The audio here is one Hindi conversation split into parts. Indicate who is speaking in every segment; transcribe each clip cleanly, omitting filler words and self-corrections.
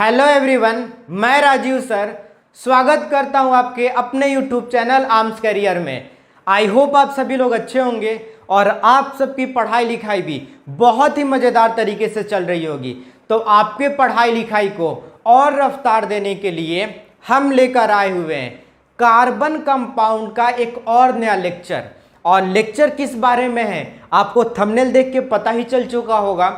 Speaker 1: हेलो एवरीवन, मैं राजीव सर स्वागत करता हूं आपके अपने यूट्यूब चैनल आर्म्स करियर में। आई होप आप सभी लोग अच्छे होंगे और आप सबकी पढ़ाई लिखाई भी बहुत ही मज़ेदार तरीके से चल रही होगी। तो आपके पढ़ाई लिखाई को और रफ्तार देने के लिए हम लेकर आए हुए हैं कार्बन कंपाउंड का एक और नया लेक्चर। और लेक्चर किस बारे में है आपको थंबनेल देख के पता ही चल चुका होगा।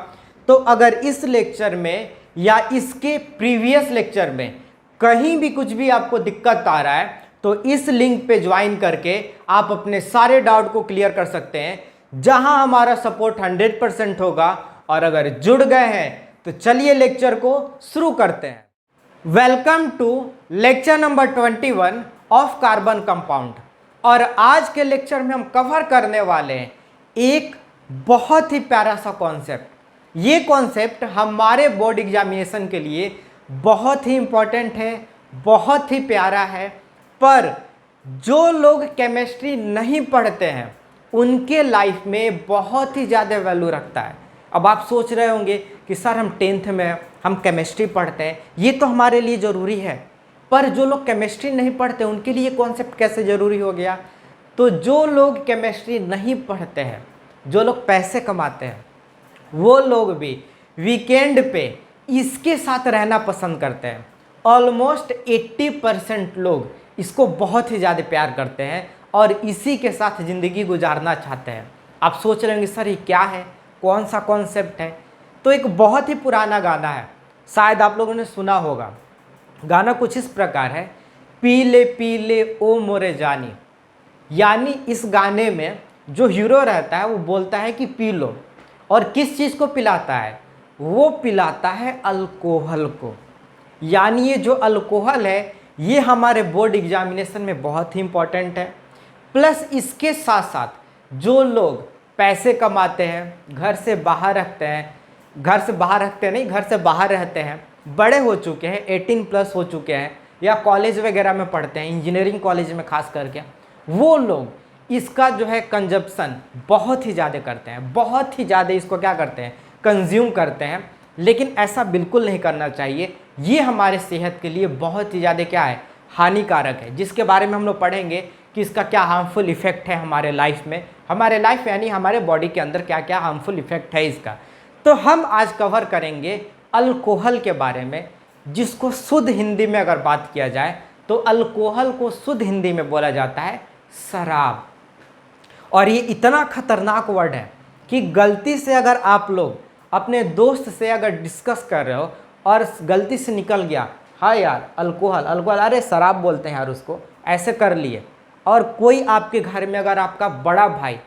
Speaker 1: तो अगर इस लेक्चर में या इसके प्रीवियस लेक्चर में कहीं भी कुछ भी आपको दिक्कत आ रहा है तो इस लिंक पे ज्वाइन करके आप अपने सारे डाउट को क्लियर कर सकते हैं, जहां हमारा सपोर्ट 100% होगा। और अगर जुड़ गए हैं तो चलिए लेक्चर को शुरू करते हैं। Welcome to lecture number 21 of carbon compound. और आज के लेक्चर में हम कवर करने वाले हैं एक बहुत ही प्यारा सा कॉन्सेप्ट। ये कॉन्सेप्ट हमारे बोर्ड एग्जामिनेशन के लिए बहुत ही इम्पोर्टेंट है, बहुत ही प्यारा है। पर जो लोग केमिस्ट्री नहीं पढ़ते हैं उनके लाइफ में बहुत ही ज़्यादा वैल्यू रखता है। अब आप सोच रहे होंगे कि सर हम 10th में हैं, हम केमिस्ट्री पढ़ते हैं, ये तो हमारे लिए ज़रूरी है। पर जो लोग केमिस्ट्री नहीं पढ़ते उनके लिए कॉन्सेप्ट कैसे ज़रूरी हो गया? तो जो लोग केमिस्ट्री नहीं पढ़ते हैं, जो लोग पैसे कमाते हैं, वो लोग भी वीकेंड पे इसके साथ रहना पसंद करते हैं। ऑलमोस्ट 80% लोग इसको बहुत ही ज़्यादा प्यार करते हैं और इसी के साथ ज़िंदगी गुजारना चाहते हैं। आप सोच रहे होंगे सर ये क्या है, कौन सा कॉन्सेप्ट है? तो एक बहुत ही पुराना गाना है, शायद आप लोगों ने सुना होगा। गाना कुछ इस प्रकार है, पीले पीले ओ मोरे जानी। यानी इस गाने में जो हीरो रहता है वो बोलता है कि पी लो, और किस चीज़ को पिलाता है? वो पिलाता है अल्कोहल को। यानी ये जो अल्कोहल है ये हमारे बोर्ड एग्जामिनेशन में बहुत ही इम्पॉर्टेंट है। प्लस इसके साथ साथ जो लोग पैसे कमाते हैं, घर से बाहर रखते हैं, घर से बाहर रहते हैं, बड़े हो चुके हैं, 18+ हो चुके हैं, या कॉलेज वगैरह में पढ़ते हैं, इंजीनियरिंग कॉलेज में खास करके, वो लोग इसका जो है कंजप्शन बहुत ही ज़्यादा करते हैं, बहुत ही ज़्यादा इसको क्या करते हैं, कंज्यूम करते हैं। लेकिन ऐसा बिल्कुल नहीं करना चाहिए। ये हमारे सेहत के लिए बहुत ही ज़्यादा क्या है, हानिकारक है, जिसके बारे में हम लोग पढ़ेंगे कि इसका क्या हार्मफुल इफेक्ट है हमारे लाइफ में, यानी हमारे बॉडी के अंदर क्या क्या हार्मफुल इफेक्ट है इसका। तो हम आज कवर करेंगे अल्कोहल के बारे में, जिसको शुद्ध हिंदी में अगर बात किया जाए तो अल्कोहल को शुद्ध हिंदी में बोला जाता है शराब। और ये इतना खतरनाक वर्ड है कि गलती से अगर आप लोग अपने दोस्त से अगर डिस्कस कर रहे हो और गलती से निकल गया, हाँ यार अल्कोहल अरे शराब बोलते हैं यार उसको, ऐसे कर लिए, और कोई आपके घर में अगर आपका बड़ा भाई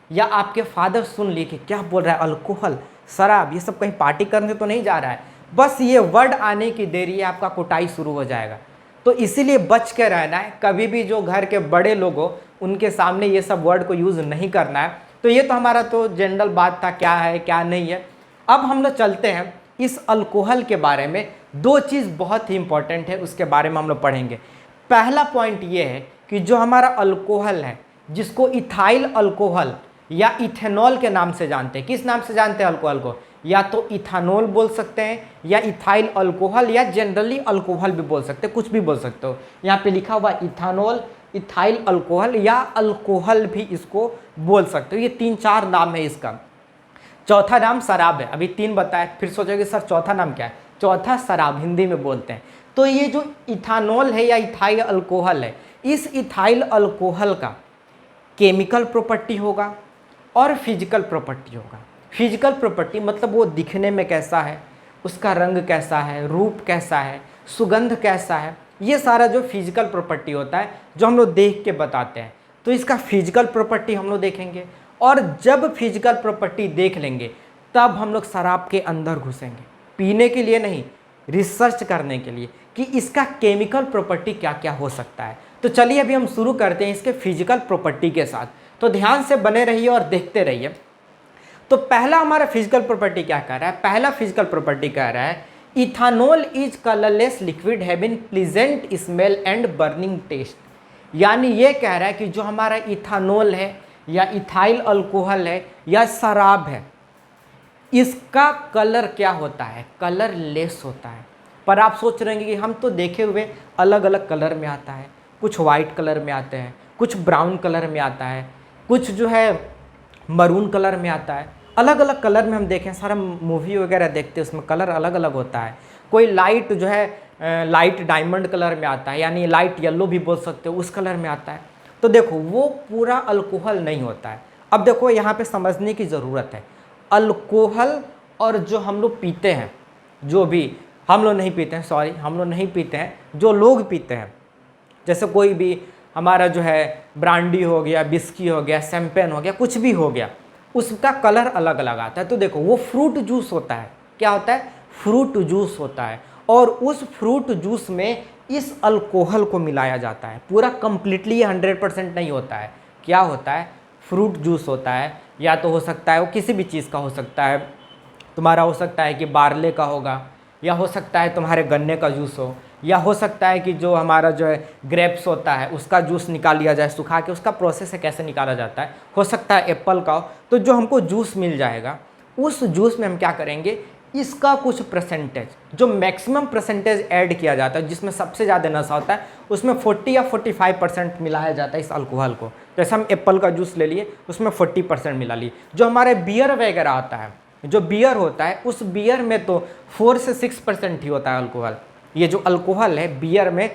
Speaker 1: या आपके फादर सुन लिए कि क्या बोल रहा है, अल्कोहल शराब, ये सब कहीं पार्टी करने तो नहीं जा रहा है, बस ये वर्ड आने की देरी है, आपका कुटाई शुरू हो जाएगा। तो इसीलिए बच के रहना है। कभी भी जो घर के बड़े लोग हो उनके सामने ये सब वर्ड को यूज़ नहीं करना है। तो ये तो हमारा तो जनरल बात था, क्या है क्या नहीं है। अब हम लोग चलते हैं इस अल्कोहल के बारे में। दो चीज़ बहुत ही इंपॉर्टेंट है, उसके बारे में हम लोग पढ़ेंगे। पहला पॉइंट ये है कि जो हमारा अल्कोहल है, जिसको इथाइल अल्कोहल या इथेनॉल के नाम से जानते हैं। किस नाम से जानते हैं अल्कोहल को? या तो इथानॉल बोल सकते हैं, या इथाइल अल्कोहल, या जनरली अल्कोहल भी बोल सकते हैं, कुछ भी बोल सकते हो। यहाँ पे लिखा हुआ इथानॉल, इथाइल अल्कोहल या अल्कोहल भी इसको बोल सकते हो। ये 3-4 नाम है इसका। चौथा नाम शराब है। अभी 3 बताए, फिर सोचोगे सर चौथा नाम क्या है? चौथा शराब हिंदी में बोलते हैं। तो ये जो इथानॉल है या इथाइल अल्कोहल है, इस इथाइल अल्कोहल का केमिकल प्रॉपर्टी होगा और फिजिकल प्रॉपर्टी होगा। फिजिकल प्रॉपर्टी मतलब वो दिखने में कैसा है, उसका रंग कैसा है, रूप कैसा है, सुगंध कैसा है, ये सारा जो फिजिकल प्रॉपर्टी होता है जो हम लोग देख के बताते हैं। तो इसका फिजिकल प्रॉपर्टी हम लोग देखेंगे, और जब फिजिकल प्रॉपर्टी देख लेंगे तब हम लोग शराब के अंदर घुसेंगे, पीने के लिए नहीं, रिसर्च करने के लिए कि इसका केमिकल प्रॉपर्टी क्या क्या हो सकता है। तो चलिए अभी हम शुरू करते हैं इसके फिजिकल प्रॉपर्टी के साथ। तो ध्यान से बने रहिए और देखते रहिए। तो पहला हमारा फिजिकल प्रॉपर्टी क्या कह रहा है? पहला फिजिकल प्रॉपर्टी कह रहा है ethanol is colourless liquid having pleasant smell and burning taste. यानी ये कह रहा है कि जो हमारा इथानॉल है या इथाइल अल्कोहल है या शराब है, इसका कलर क्या होता है? कलरलेस होता है। पर आप सोच रहे हैं कि हम तो देखे हुए अलग अलग कलर में आता है, कुछ वाइट कलर में आते हैं, कुछ ब्राउन कलर में आता है, कुछ जो है मरून कलर में आता है, अलग अलग कलर में हम देखें, सारा मूवी वगैरह देखते हैं उसमें कलर अलग अलग होता है। कोई लाइट जो है लाइट डायमंड कलर में आता है, यानी लाइट येलो भी बोल सकते हो, उस कलर में आता है। तो देखो वो पूरा अल्कोहल नहीं होता है। अब देखो यहाँ पे समझने की ज़रूरत है, अल्कोहल और जो हम लोग पीते हैं, जो भी हम लोग नहीं पीते हैं, सॉरी हम लोग नहीं पीते हैं, जो लोग पीते हैं, जैसे कोई भी हमारा जो है ब्रांडी हो गया, बिस्की हो गया, शैंपेन हो गया, कुछ भी हो गया, उसका कलर अलग अलग आता है। तो देखो वो फ्रूट जूस होता है, क्या होता है, फ्रूट जूस होता है, और उस फ्रूट जूस में इस अल्कोहल को मिलाया जाता है। पूरा कंप्लीटली 100% नहीं होता है। क्या होता है, फ्रूट जूस होता है, या तो हो सकता है वो किसी भी चीज़ का हो सकता है, तुम्हारा हो सकता है कि बारले का होगा, या हो सकता है तुम्हारे गन्ने का जूस हो, या हो सकता है कि जो हमारा जो है ग्रेप्स होता है उसका जूस निकाल लिया जाए सुखा के, उसका प्रोसेस है कैसे निकाला जाता है, हो सकता है एप्पल का हो। तो जो हमको जूस मिल जाएगा उस जूस में हम क्या करेंगे, इसका कुछ परसेंटेज, जो मैक्सिमम परसेंटेज ऐड किया जाता है, जिसमें सबसे ज़्यादा नशा होता है, उसमें 40 या 45% मिलाया जाता है इस अल्कोहल को। जैसे हम एप्पल का जूस ले लिए, उसमें 40% मिला लिए। जो हमारे बियर वगैरह आता है, जो बियर होता है, उस बियर में तो 4 से 6% ही होता है अल्कोहल। ये जो अल्कोहल है बियर में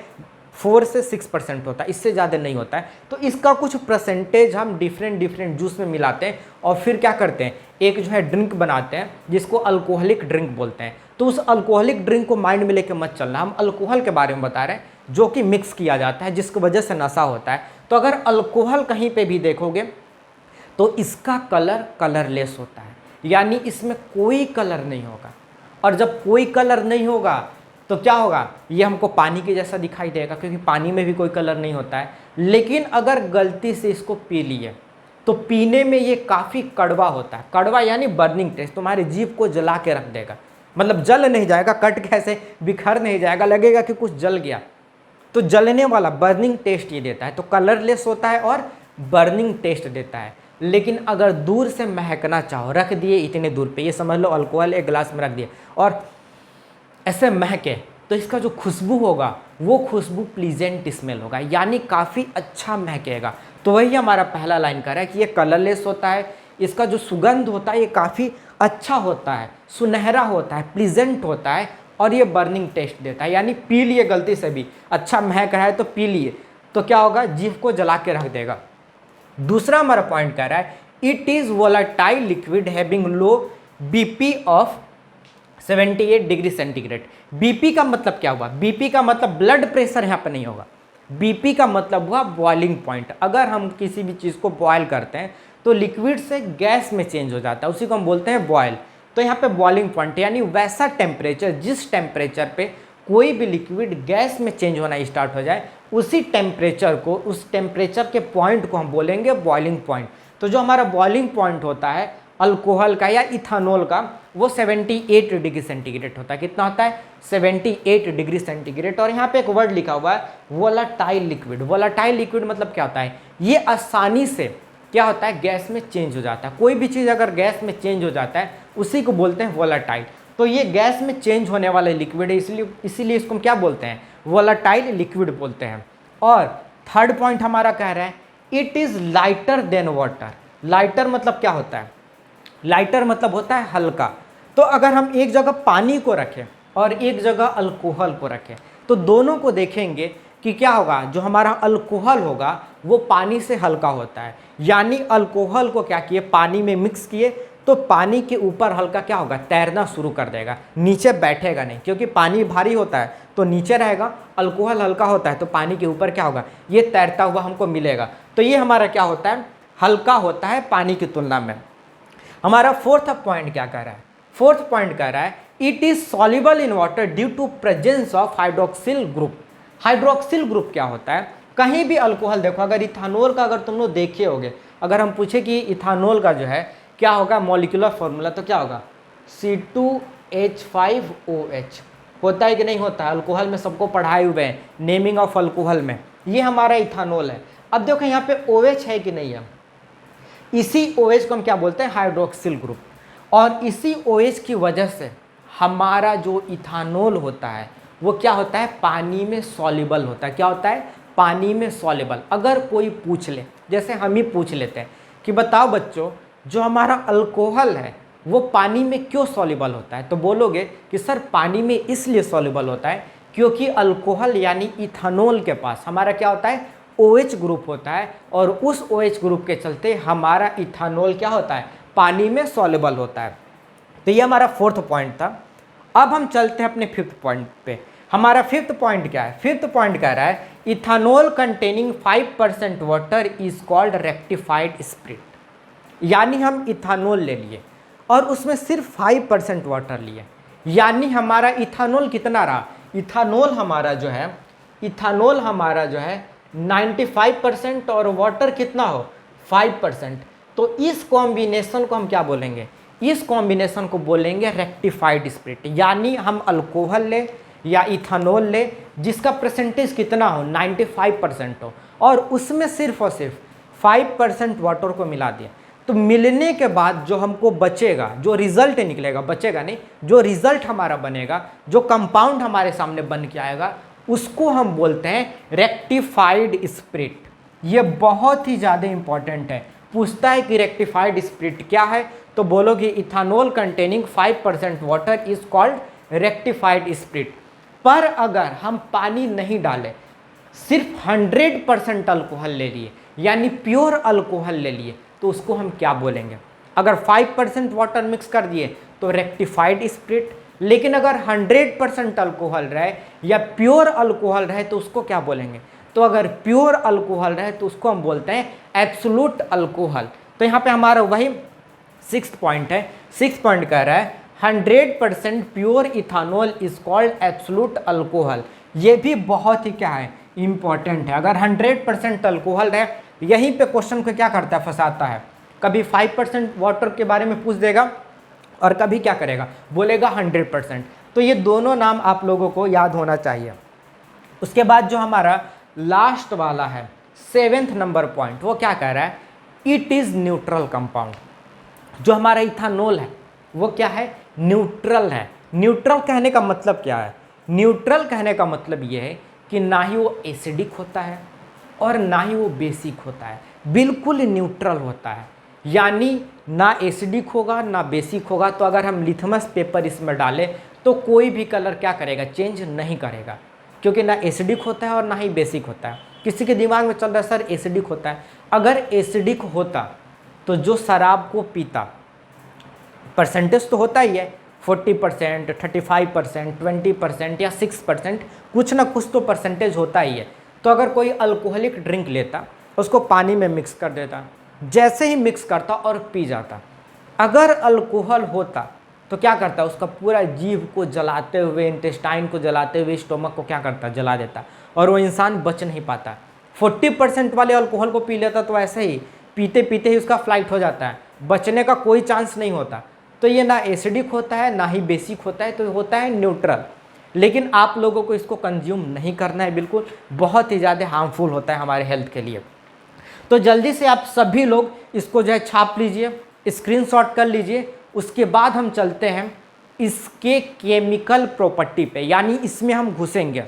Speaker 1: 4 से 6% होता है, इससे ज़्यादा नहीं होता है। तो इसका कुछ परसेंटेज हम डिफरेंट जूस में मिलाते हैं और फिर क्या करते हैं, एक जो है ड्रिंक बनाते हैं जिसको अल्कोहलिक ड्रिंक बोलते हैं। तो उस अल्कोहलिक ड्रिंक को माइंड में लेकर मत चलना, हम अल्कोहल के बारे में बता रहे हैं जो कि मिक्स किया जाता है, जिसकी वजह से नशा होता है। तो अगर अल्कोहल कहीं पर भी देखोगे तो इसका कलर कलरलेस होता है, यानी इसमें कोई कलर नहीं होगा। और जब कोई कलर नहीं होगा तो क्या होगा, ये हमको पानी के जैसा दिखाई देगा, क्योंकि पानी में भी कोई कलर नहीं होता है। लेकिन अगर गलती से इसको पी लिए तो पीने में ये काफ़ी कड़वा होता है। कड़वा यानी बर्निंग टेस्ट, तुम्हारी जीभ को जला के रख देगा। मतलब जल नहीं जाएगा, कट कैसे बिखर नहीं जाएगा, लगेगा कि कुछ जल गया। तो जलने वाला बर्निंग टेस्ट ये देता है। तो कलरलेस होता है और बर्निंग टेस्ट देता है। लेकिन अगर दूर से महकना चाहो, रख दिए इतने दूर पे, ये समझ लो अल्कोहल एक गिलास में रख दिए और ऐसे महके, तो इसका जो खुशबू होगा वो खुशबू प्लीजेंट स्मेल होगा, यानी काफ़ी अच्छा महकेगा। तो वही हमारा पहला लाइन कर रहा है कि ये कलरलेस होता है, इसका जो सुगंध होता है ये काफ़ी अच्छा होता है, सुनहरा होता है, प्लीजेंट होता है, और ये बर्निंग टेस्ट देता है। यानी पी लिए गलती से भी, अच्छा महक रहा है तो पी लिए, तो क्या होगा, जीभ को जला के रख देगा। दूसरा हमारा पॉइंट कह रहा है, it is volatile liquid having low BP of 78 degree centigrade. BP का मतलब क्या हुआ, बीपी का मतलब ब्लड प्रेशर यहाँ पर नहीं होगा। बीपी का मतलब हुआ बॉइलिंग पॉइंट। अगर हम किसी भी चीज़ को बॉयल करते हैं तो लिक्विड से गैस में चेंज हो जाता है, उसी को हम बोलते हैं बॉयल। तो यहाँ पे बॉइलिंग पॉइंट यानी वैसा टेम्परेचर, जिस टेम्परेचर पे कोई भी लिक्विड गैस में चेंज होना स्टार्ट हो जाए, उसी टेम्परेचर को, उस टेम्परेचर के पॉइंट को हम बोलेंगे बॉइलिंग पॉइंट। तो जो हमारा बॉइलिंग पॉइंट होता है अल्कोहल का या इथानॉल का, वो 78 डिग्री सेंटीग्रेड होता है। कितना होता है, 78 डिग्री सेंटीग्रेड। और यहाँ पे एक वर्ड लिखा हुआ है वोलाटाइल लिक्विड। वोलाटाइल लिक्विड मतलब क्या होता है, ये आसानी से क्या होता है, गैस में चेंज हो जाता है। कोई भी चीज़ अगर गैस में चेंज हो जाता है उसी को बोलते हैं वोलाटाइल। तो ये गैस में चेंज होने वाला लिक्विड है, इसीलिए इसको हम क्या बोलते हैं, वोलाटाइल लिक्विड बोलते हैं। और थर्ड पॉइंट हमारा कह रहा है it is lighter than water. Lighter मतलब क्या होता है, लाइटर मतलब होता है हल्का। तो अगर हम एक जगह पानी को रखें और एक जगह अल्कोहल को रखें तो दोनों को देखेंगे कि क्या होगा, जो हमारा अल्कोहल होगा वो पानी से हल्का होता है। यानी अल्कोहल को क्या किए, पानी में मिक्स किए तो पानी के ऊपर हल्का क्या होगा, तैरना शुरू कर देगा, नीचे बैठेगा नहीं, क्योंकि पानी भारी होता है तो नीचे रहेगा, अल्कोहल हल्का होता है तो पानी के ऊपर क्या होगा, ये तैरता हुआ हमको मिलेगा। तो ये हमारा क्या होता है, हल्का होता है पानी की तुलना में। हमारा फोर्थ पॉइंट क्या कह रहा है, फोर्थ पॉइंट कह रहा है it is soluble in water due to presence of hydroxyl group. Hydroxyl group क्या होता है, कहीं भी अल्कोहल देखो, अगर इथानॉल का अगर तुम लोग देखे होगे, अगर हम पूछे कि इथानॉल का जो है क्या होगा मॉलिक्यूलर फॉर्मूला, तो क्या होगा C2H5OH होता है कि नहीं होता है, अल्कोहल में सबको पढ़ाए हुए हैं, नेमिंग ऑफ अल्कोहल में, ये हमारा इथानॉल है। अब देखो यहाँ पे OH है कि नहीं है, इसी OH को हम क्या बोलते हैं, हाइड्रोक्सिल ग्रुप। और इसी OH की वजह से हमारा जो इथानॉल होता है वो क्या होता है, पानी में सॉल्युबल होता है। क्या होता है, पानी में सॉल्युबल। अगर कोई पूछ ले, जैसे हम ही पूछ लेते हैं कि बताओ बच्चों, जो हमारा अल्कोहल है वो पानी में क्यों सॉल्युबल होता है, तो बोलोगे कि सर पानी में इसलिए सॉल्युबल होता है क्योंकि अल्कोहल यानी इथानोल के पास हमारा क्या होता है, OH ग्रुप होता है, और उस OH ग्रुप के चलते हमारा इथानोल क्या होता है, पानी में सॉल्युबल होता है। तो ये हमारा 4th पॉइंट था। अब हम चलते हैं अपने 5th पॉइंट पे। हमारा 5th पॉइंट क्या है, 5th पॉइंट कह रहा है ethanol containing 5% water is called rectified spirit. यानी हम इथानोल ले लिए और उसमें सिर्फ 5% वाटर लिए, यानी हमारा इथानोल कितना रहा, इथानोल हमारा जो है 95% और वाटर कितना हो 5%। तो इस कॉम्बिनेशन को हम क्या बोलेंगे, इस कॉम्बिनेशन को बोलेंगे रेक्टिफाइड स्प्रिट। यानी हम अल्कोहल ले या इथानोल ले जिसका परसेंटेज कितना हो 95% हो, और उसमें सिर्फ और सिर्फ 5% वाटर को मिला दिया। तो मिलने के बाद जो हमको बचेगा, जो रिजल्ट निकलेगा, बचेगा नहीं, जो रिजल्ट हमारा बनेगा, जो कंपाउंड हमारे सामने बन के आएगा, उसको हम बोलते हैं रेक्टिफाइड स्प्रिट। ये बहुत ही ज़्यादा इंपॉर्टेंट है। पूछता है कि रेक्टिफाइड स्प्रिट क्या है, तो बोलोगे ethanol containing 5% water is called rectified spirit. पर अगर हम पानी नहीं डालें, सिर्फ 100% अल्कोहल ले लिए, यानी प्योर अल्कोहल ले लिए, तो उसको हम क्या बोलेंगे। अगर 5% वाटर मिक्स कर दिए तो रेक्टिफाइड स्प्रिट, लेकिन अगर 100% अल्कोहल रहे या प्योर अल्कोहल रहे तो उसको क्या बोलेंगे। तो अगर प्योर अल्कोहल रहे तो उसको हम बोलते हैं एब्सोल्यूट अल्कोहल। तो यहाँ पे हमारा वही 6th पॉइंट है। 6th पॉइंट कह रहा है 100% pure ethanol is called absolute alcohol. ये भी बहुत ही क्या है, इंपॉर्टेंट है। अगर 100% अल्कोहल है, यहीं पे क्वेश्चन को क्या करता है, फंसाता है। कभी 5% वाटर के बारे में पूछ देगा और कभी क्या करेगा, बोलेगा 100%। तो ये दोनों नाम आप लोगों को याद होना चाहिए। उसके बाद जो हमारा लास्ट वाला है 7th नंबर पॉइंट, वो क्या कह रहा है, इट इज़ न्यूट्रल कंपाउंड। जो हमारा इथानोल है वो क्या है, न्यूट्रल है। न्यूट्रल कहने का मतलब क्या है, न्यूट्रल कहने का मतलब ये है कि ना ही वो एसिडिक होता है और ना ही वो बेसिक होता है, बिल्कुल न्यूट्रल होता है। यानी ना एसिडिक होगा ना बेसिक होगा। तो अगर हम लिथमस पेपर इसमें डालें तो कोई भी कलर क्या करेगा, चेंज नहीं करेगा, क्योंकि ना एसिडिक होता है और ना ही बेसिक होता है। किसी के दिमाग में चल रहा है सर एसिडिक होता है, अगर एसिडिक होता तो जो शराब को पीता, परसेंटेज तो होता ही है 40%, 35%, 20% या 6%, कुछ ना कुछ तो परसेंटेज होता ही है। तो अगर कोई अल्कोहलिक ड्रिंक लेता, उसको पानी में मिक्स कर देता, जैसे ही मिक्स करता और पी जाता, अगर अल्कोहल होता तो क्या करता, उसका पूरा जीभ को जलाते हुए, इंटेस्टाइन को जलाते हुए, स्टोमक को क्या करता, जला देता, और वो इंसान बच नहीं पाता। 40% वाले अल्कोहल को पी लेता तो ऐसे ही पीते पीते ही उसका फ्लाइट हो जाता है, बचने का कोई चांस नहीं होता। तो ये ना एसिडिक होता है ना ही बेसिक होता है, तो होता है न्यूट्रल। लेकिन आप लोगों को इसको कंज्यूम नहीं करना है, बिल्कुल, बहुत ही ज़्यादा हार्मफुल होता है हमारे हेल्थ के लिए। तो जल्दी से आप सभी लोग इसको जो है छाप लीजिए, स्क्रीनशॉट कर लीजिए। उसके बाद हम चलते हैं इसके केमिकल प्रॉपर्टी पे, यानी इसमें हम घुसेंगे।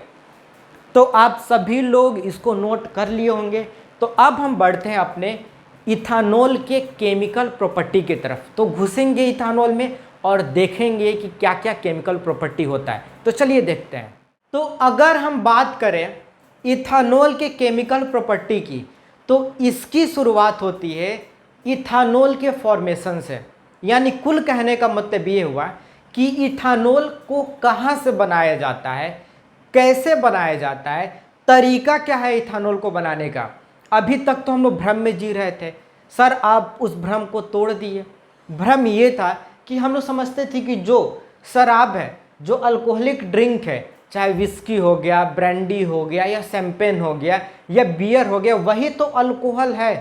Speaker 1: तो आप सभी लोग इसको नोट कर लिए होंगे। तो अब हम बढ़ते हैं अपने इथानोल के केमिकल प्रॉपर्टी की तरफ। तो घुसेंगे इथानोल में और देखेंगे कि क्या क्या केमिकल प्रॉपर्टी होता है। तो चलिए देखते हैं। तो अगर हम बात करें इथानोल के केमिकल प्रॉपर्टी की, तो इसकी शुरुआत होती है इथानोल के फॉर्मेशन से। यानी कुल कहने का मतलब ये हुआ कि इथानोल को कहाँ से बनाया जाता है, कैसे बनाया जाता है, तरीका क्या है इथानोल को बनाने का। अभी तक तो हम लोग भ्रम में जी रहे थे। सर आप उस भ्रम को तोड़ दिए। भ्रम ये था कि हम लोग समझते थे कि जो शराब है, जो अल्कोहलिक ड्रिंक है, चाहे विस्की हो गया, ब्रांडी हो गया, या शैंपेन हो गया, या बियर हो गया, वही तो अल्कोहल है।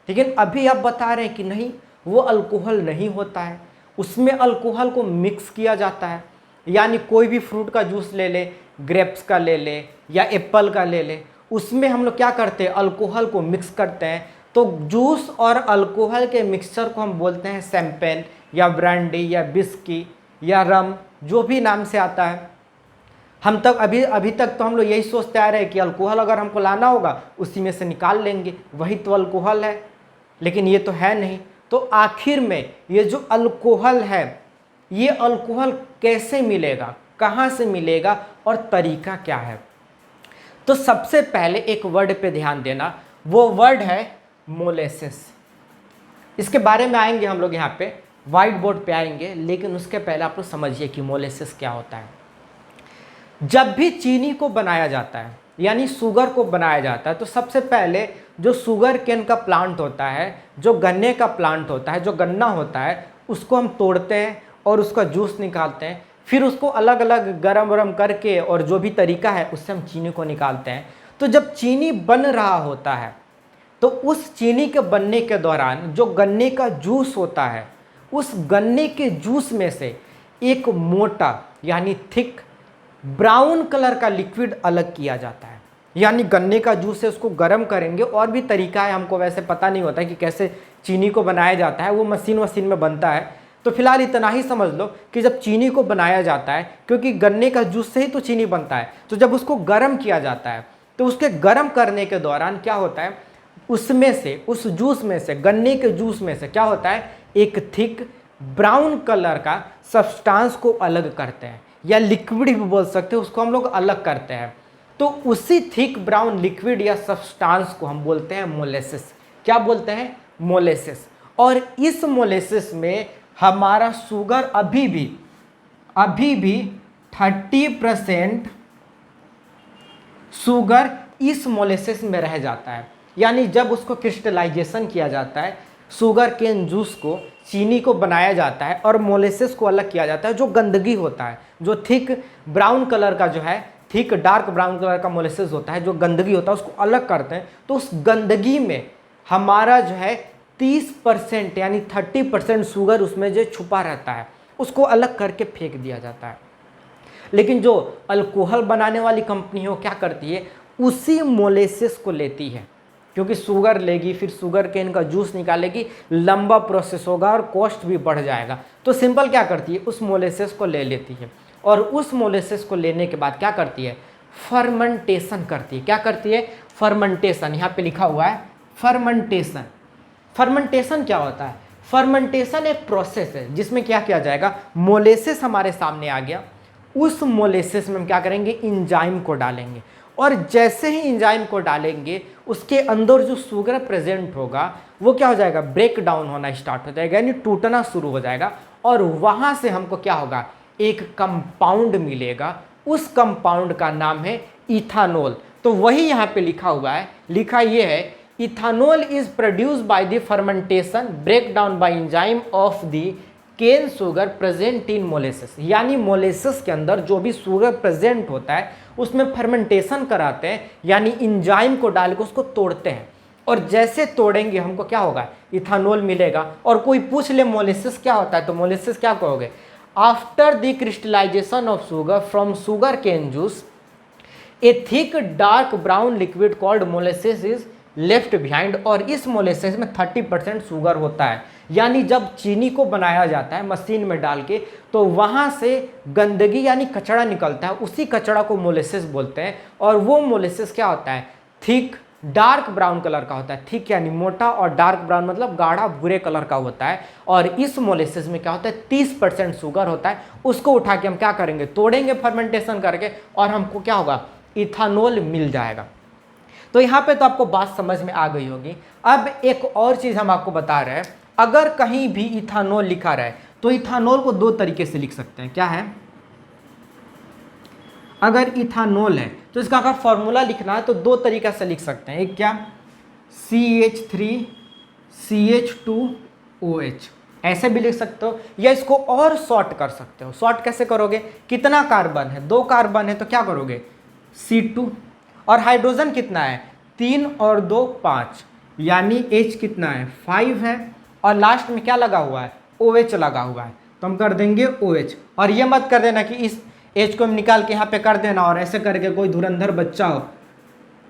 Speaker 1: लेकिन अभी आप बता रहे हैं कि नहीं, वो अल्कोहल नहीं होता है, उसमें अल्कोहल को मिक्स किया जाता है। यानी कोई भी फ्रूट का जूस ले ले, ग्रेप्स का ले ले या एप्पल का ले ले, उसमें हम लोग क्या करते हैं, अल्कोहल को मिक्स करते हैं। तो जूस और अल्कोहल के मिक्सचर को हम बोलते हैं शैंपेन या ब्रांडी या विस्की या रम, जो भी नाम से आता है। हम तक अभी तक तो हम लोग यही सोचते आ रहे हैं कि अल्कोहल अगर हमको लाना होगा उसी में से निकाल लेंगे, वही तो अल्कोहल है, लेकिन ये तो है नहीं। तो आखिर में ये जो अल्कोहल है, ये अल्कोहल कैसे मिलेगा, कहाँ से मिलेगा और तरीका क्या है? तो सबसे पहले एक वर्ड पे ध्यान देना, वो वर्ड है मोलेसिस। इसके बारे में आएंगे हम लोग यहाँ पे, व्हाइट बोर्ड पे आएंगे, लेकिन उसके पहले आप लोग समझिए कि मोलेसिस क्या होता है। जब भी चीनी को बनाया जाता है यानी शुगर को बनाया जाता है, तो सबसे पहले जो शुगर केन का प्लांट होता है, जो गन्ने का प्लांट होता है, जो गन्ना होता है, उसको हम तोड़ते हैं और उसका जूस निकालते हैं। फिर उसको अलग अलग गरम वरम करके और जो भी तरीका है उससे हम चीनी को निकालते हैं। तो जब चीनी बन रहा होता है तो उस चीनी के बनने के दौरान जो गन्ने का जूस होता है, उस गन्ने के जूस में से एक मोटा यानी थिक ब्राउन कलर का लिक्विड अलग किया जाता है। यानी गन्ने का जूस है, उसको गर्म करेंगे, और भी तरीका है, हमको वैसे पता नहीं होता कि कैसे चीनी को बनाया जाता है, वो मशीन में बनता है। तो फिलहाल इतना ही समझ लो कि जब चीनी को बनाया जाता है, क्योंकि गन्ने का जूस से ही तो चीनी बनता है, तो जब उसको गर्म किया जाता है तो उसके गर्म करने के दौरान क्या होता है, उसमें से, उस जूस में से, गन्ने के जूस में से क्या होता है, एक थिक ब्राउन कलर का सब्सटेंस को अलग करते हैं, या लिक्विड भी बोल सकते हैं, उसको हम लोग अलग करते हैं। तो उसी थिक ब्राउन लिक्विड या सब्सटेंस को हम बोलते हैं मोलेसिस। क्या बोलते हैं? मोलेसिस। और इस मोलेसिस में हमारा शुगर अभी भी 30% शुगर इस मोलेसिस में रह जाता है। यानी जब उसको क्रिस्टलाइजेशन किया जाता है, शुगर केन जूस को, चीनी को बनाया जाता है और मोलेसिस को अलग किया जाता है, जो गंदगी होता है, जो थिक ब्राउन कलर का, जो है थिक डार्क ब्राउन कलर का मोलेसिस होता है, जो गंदगी होता है, उसको अलग करते हैं। तो उस गंदगी में हमारा जो है 30% यानी 30% शुगर उसमें जो छुपा रहता है, उसको अलग करके फेंक दिया जाता है। लेकिन जो अल्कोहल बनाने वाली कंपनी है वो क्या करती है, उसी मोलेसिस को लेती है, क्योंकि शुगर लेगी, फिर शुगर केन का जूस निकालेगी, लंबा प्रोसेस होगा और कॉस्ट भी बढ़ जाएगा। तो सिंपल क्या करती है, उस मोलेसिस को ले लेती है, और उस मोलेसिस को लेने के बाद क्या करती है, फर्मेंटेशन करती है। क्या करती है? फर्मेंटेशन। यहाँ पे लिखा हुआ है फर्मेंटेशन। फर्मेंटेशन क्या होता है? फर्मेंटेशन एक प्रोसेस है जिसमें क्या किया जाएगा, मोलेसिस हमारे सामने आ गया, उस मोलेसिस में हम क्या करेंगे, इंजाइम को डालेंगे, और जैसे ही इंजाइम को डालेंगे उसके अंदर जो शुगर प्रेजेंट होगा वो क्या हो जाएगा, ब्रेक डाउन होना स्टार्ट हो जाएगा, यानी टूटना शुरू हो जाएगा, और वहाँ से हमको क्या होगा, एक कंपाउंड मिलेगा। उस कंपाउंड का नाम है इथानॉल। तो वही यहाँ पे लिखा हुआ है, लिखा ये है, ethanol is produced by the fermentation break down by enzyme of the cane sugar present in molasses. यानी मोलेसिस के अंदर जो भी शुगर प्रेजेंट होता है उसमें फर्मेंटेशन कराते हैं, यानी इंजाइम को डाल के उसको तोड़ते हैं, और जैसे तोड़ेंगे हमको क्या होगा, इथानॉल मिलेगा। और कोई पूछ ले मोलेसिस क्या होता है, तो मोलेसिस क्या कहोगे, after the crystallisation of sugar from sugar cane juice a thick dark brown liquid called molasses is left behind. और इस मोलेसिस में 30% शुगर होता है। यानी जब चीनी को बनाया जाता है मशीन में डाल के, तो वहाँ से गंदगी यानी कचरा निकलता है, उसी कचरा को मोलेसिस बोलते हैं। और वो मोलेसिस क्या होता है, थिक डार्क ब्राउन कलर का होता है। थिक यानी मोटा, और डार्क ब्राउन मतलब गाढ़ा भूरे कलर का होता है। और इस मोलेसिस में क्या होता है, 30% शुगर होता है। उसको उठा के हम क्या करेंगे, तोड़ेंगे फर्मेंटेशन करके, और हमको क्या होगा, इथानॉल मिल जाएगा। तो यहाँ पे तो आपको बात समझ में आ गई होगी। अब एक और चीज़ हम आपको बता रहे हैं, अगर कहीं भी इथानॉल लिखा रहे तो इथानॉल को दो तरीके से लिख सकते हैं। क्या है, अगर इथानॉल है तो इसका अगर फॉर्मूला लिखना है तो दो तरीका से लिख सकते हैं। एक क्या, CH3CH2OH, ऐसे भी लिख सकते हो, या इसको और शॉर्ट कर सकते हो। शॉर्ट कैसे करोगे, कितना कार्बन है, 2 कार्बन है, तो क्या करोगे, C2, और हाइड्रोजन कितना है, 3 और 2 5, यानी H कितना है, 5 है, और लास्ट में क्या लगा हुआ है, OH लगा हुआ है, तो हम कर देंगे OH। और ये मत कर देना कि इस H को हम निकाल के यहाँ पे कर देना, और ऐसे करके कोई धुरंधर बच्चा हो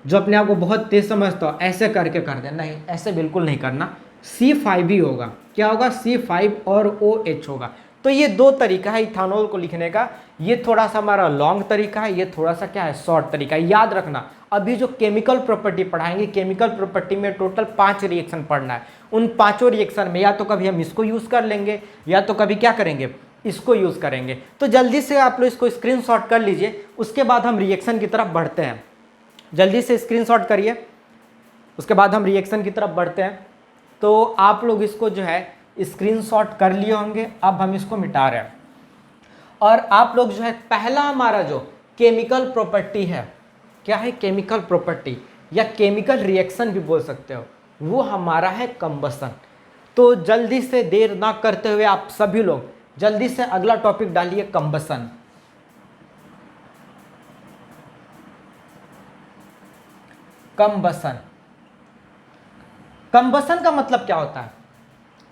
Speaker 1: जो अपने आप को बहुत तेज समझता हो ऐसे करके कर देना, नहीं, ऐसे बिल्कुल नहीं करना। C5 ही होगा, क्या होगा, C5 और OH होगा। तो ये दो तरीका है इथानॉल को लिखने का। ये थोड़ा सा हमारा लॉन्ग तरीका है, ये थोड़ा सा क्या है, शॉर्ट तरीका है। याद रखना अभी जो केमिकल प्रॉपर्टी पढ़ाएंगे, केमिकल प्रॉपर्टी में टोटल 5 रिएक्शन पढ़ना है। उन पांचों रिएक्शन में या तो कभी हम इसको यूज़ कर लेंगे या तो कभी क्या करेंगे, इसको यूज़ करेंगे। तो जल्दी से आप लोग इसको स्क्रीनशॉट कर लीजिए, उसके बाद हम रिएक्शन की तरफ बढ़ते हैं। जल्दी से स्क्रीनशॉट करिए, उसके बाद हम रिएक्शन की तरफ बढ़ते हैं। तो आप लोग इसको जो है स्क्रीनशॉट कर लिए होंगे। अब हम इसको मिटा रहे हैं और आप लोग जो है पहला हमारा जो केमिकल प्रॉपर्टी है, क्या है, केमिकल प्रॉपर्टी या केमिकल रिएक्शन भी बोल सकते हो, वो हमारा है कंबसन। तो जल्दी से देर ना करते हुए आप सभी लोग जल्दी से अगला टॉपिक डालिए, कंबसन। कंबसन, कंबसन का मतलब क्या होता है?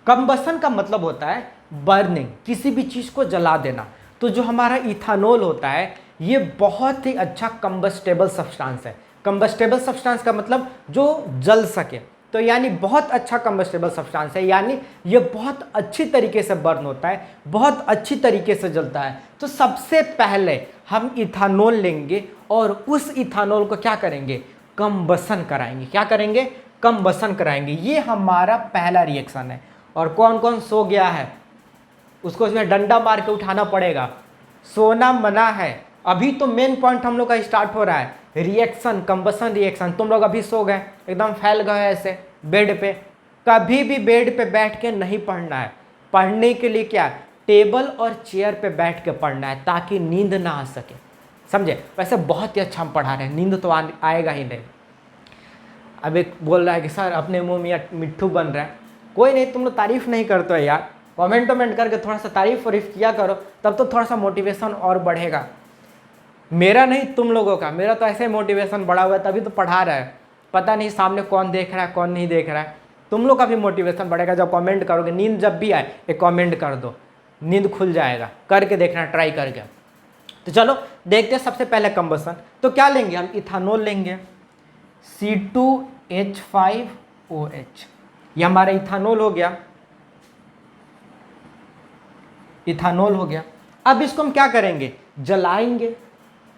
Speaker 1: कंबसन का मतलब होता है बर्निंग, किसी भी चीज को जला देना। तो जो हमारा इथानॉल होता है ये बहुत ही अच्छा कंबस्टेबल सब्सटेंस है। कंबस्टेबल सब्सटेंस का मतलब जो जल सके, तो यानी बहुत अच्छा कंबस्टेबल सब्सटेंस है, यानी ये बहुत अच्छी तरीके से बर्न होता है, बहुत अच्छी तरीके से जलता है। तो सबसे पहले हम इथानॉल लेंगे और उस इथानॉल को क्या करेंगे, कंबसन कराएंगे। क्या करेंगे, कंबसन कराएंगे। ये हमारा पहला रिएक्शन है। और कौन कौन सो गया है उसको इसमें डंडा मार के उठाना पड़ेगा। सोना मना है। अभी तो मेन पॉइंट हम लोग का स्टार्ट हो रहा है, रिएक्शन, कंबसन रिएक्शन। तुम लोग अभी सो गए, एकदम फैल गए ऐसे बेड पे। कभी भी बेड पे बैठ के नहीं पढ़ना है। पढ़ने के लिए क्या, टेबल और चेयर पे बैठ के पढ़ना है ताकि नींद ना आ सके, समझे। वैसे बहुत ही अच्छा हम पढ़ा रहे हैं, नींद तो आएगा ही नहीं। अब एक बोल रहा है कि सर अपने मुंह में मिट्ठू बन रहा है। कोई नहीं, तुम लोग तारीफ नहीं करते हो यार, कमेंट करके थोड़ा सा तारीफ किया करो, तब तो थोड़ा सा मोटिवेशन और बढ़ेगा। मेरा नहीं, तुम लोगों का। मेरा तो ऐसे मोटिवेशन बढ़ा हुआ है, तभी तो पढ़ा रहा है। पता नहीं सामने कौन देख रहा है कौन नहीं देख रहा है। तुम लोग का भी मोटिवेशन बढ़ेगा जब कमेंट करोगे। नींद जब भी आए एक कमेंट कर दो, नींद खुल जाएगा। करके देखना, ट्राई करके। तो चलो देखते हैं सबसे पहले कंबसन। तो क्या लेंगे हम, इथानॉल लेंगे, C2H5OH। ये हमारा इथानॉल हो गया, इथानॉल हो गया। अब इसको हम क्या करेंगे, जलाएंगे,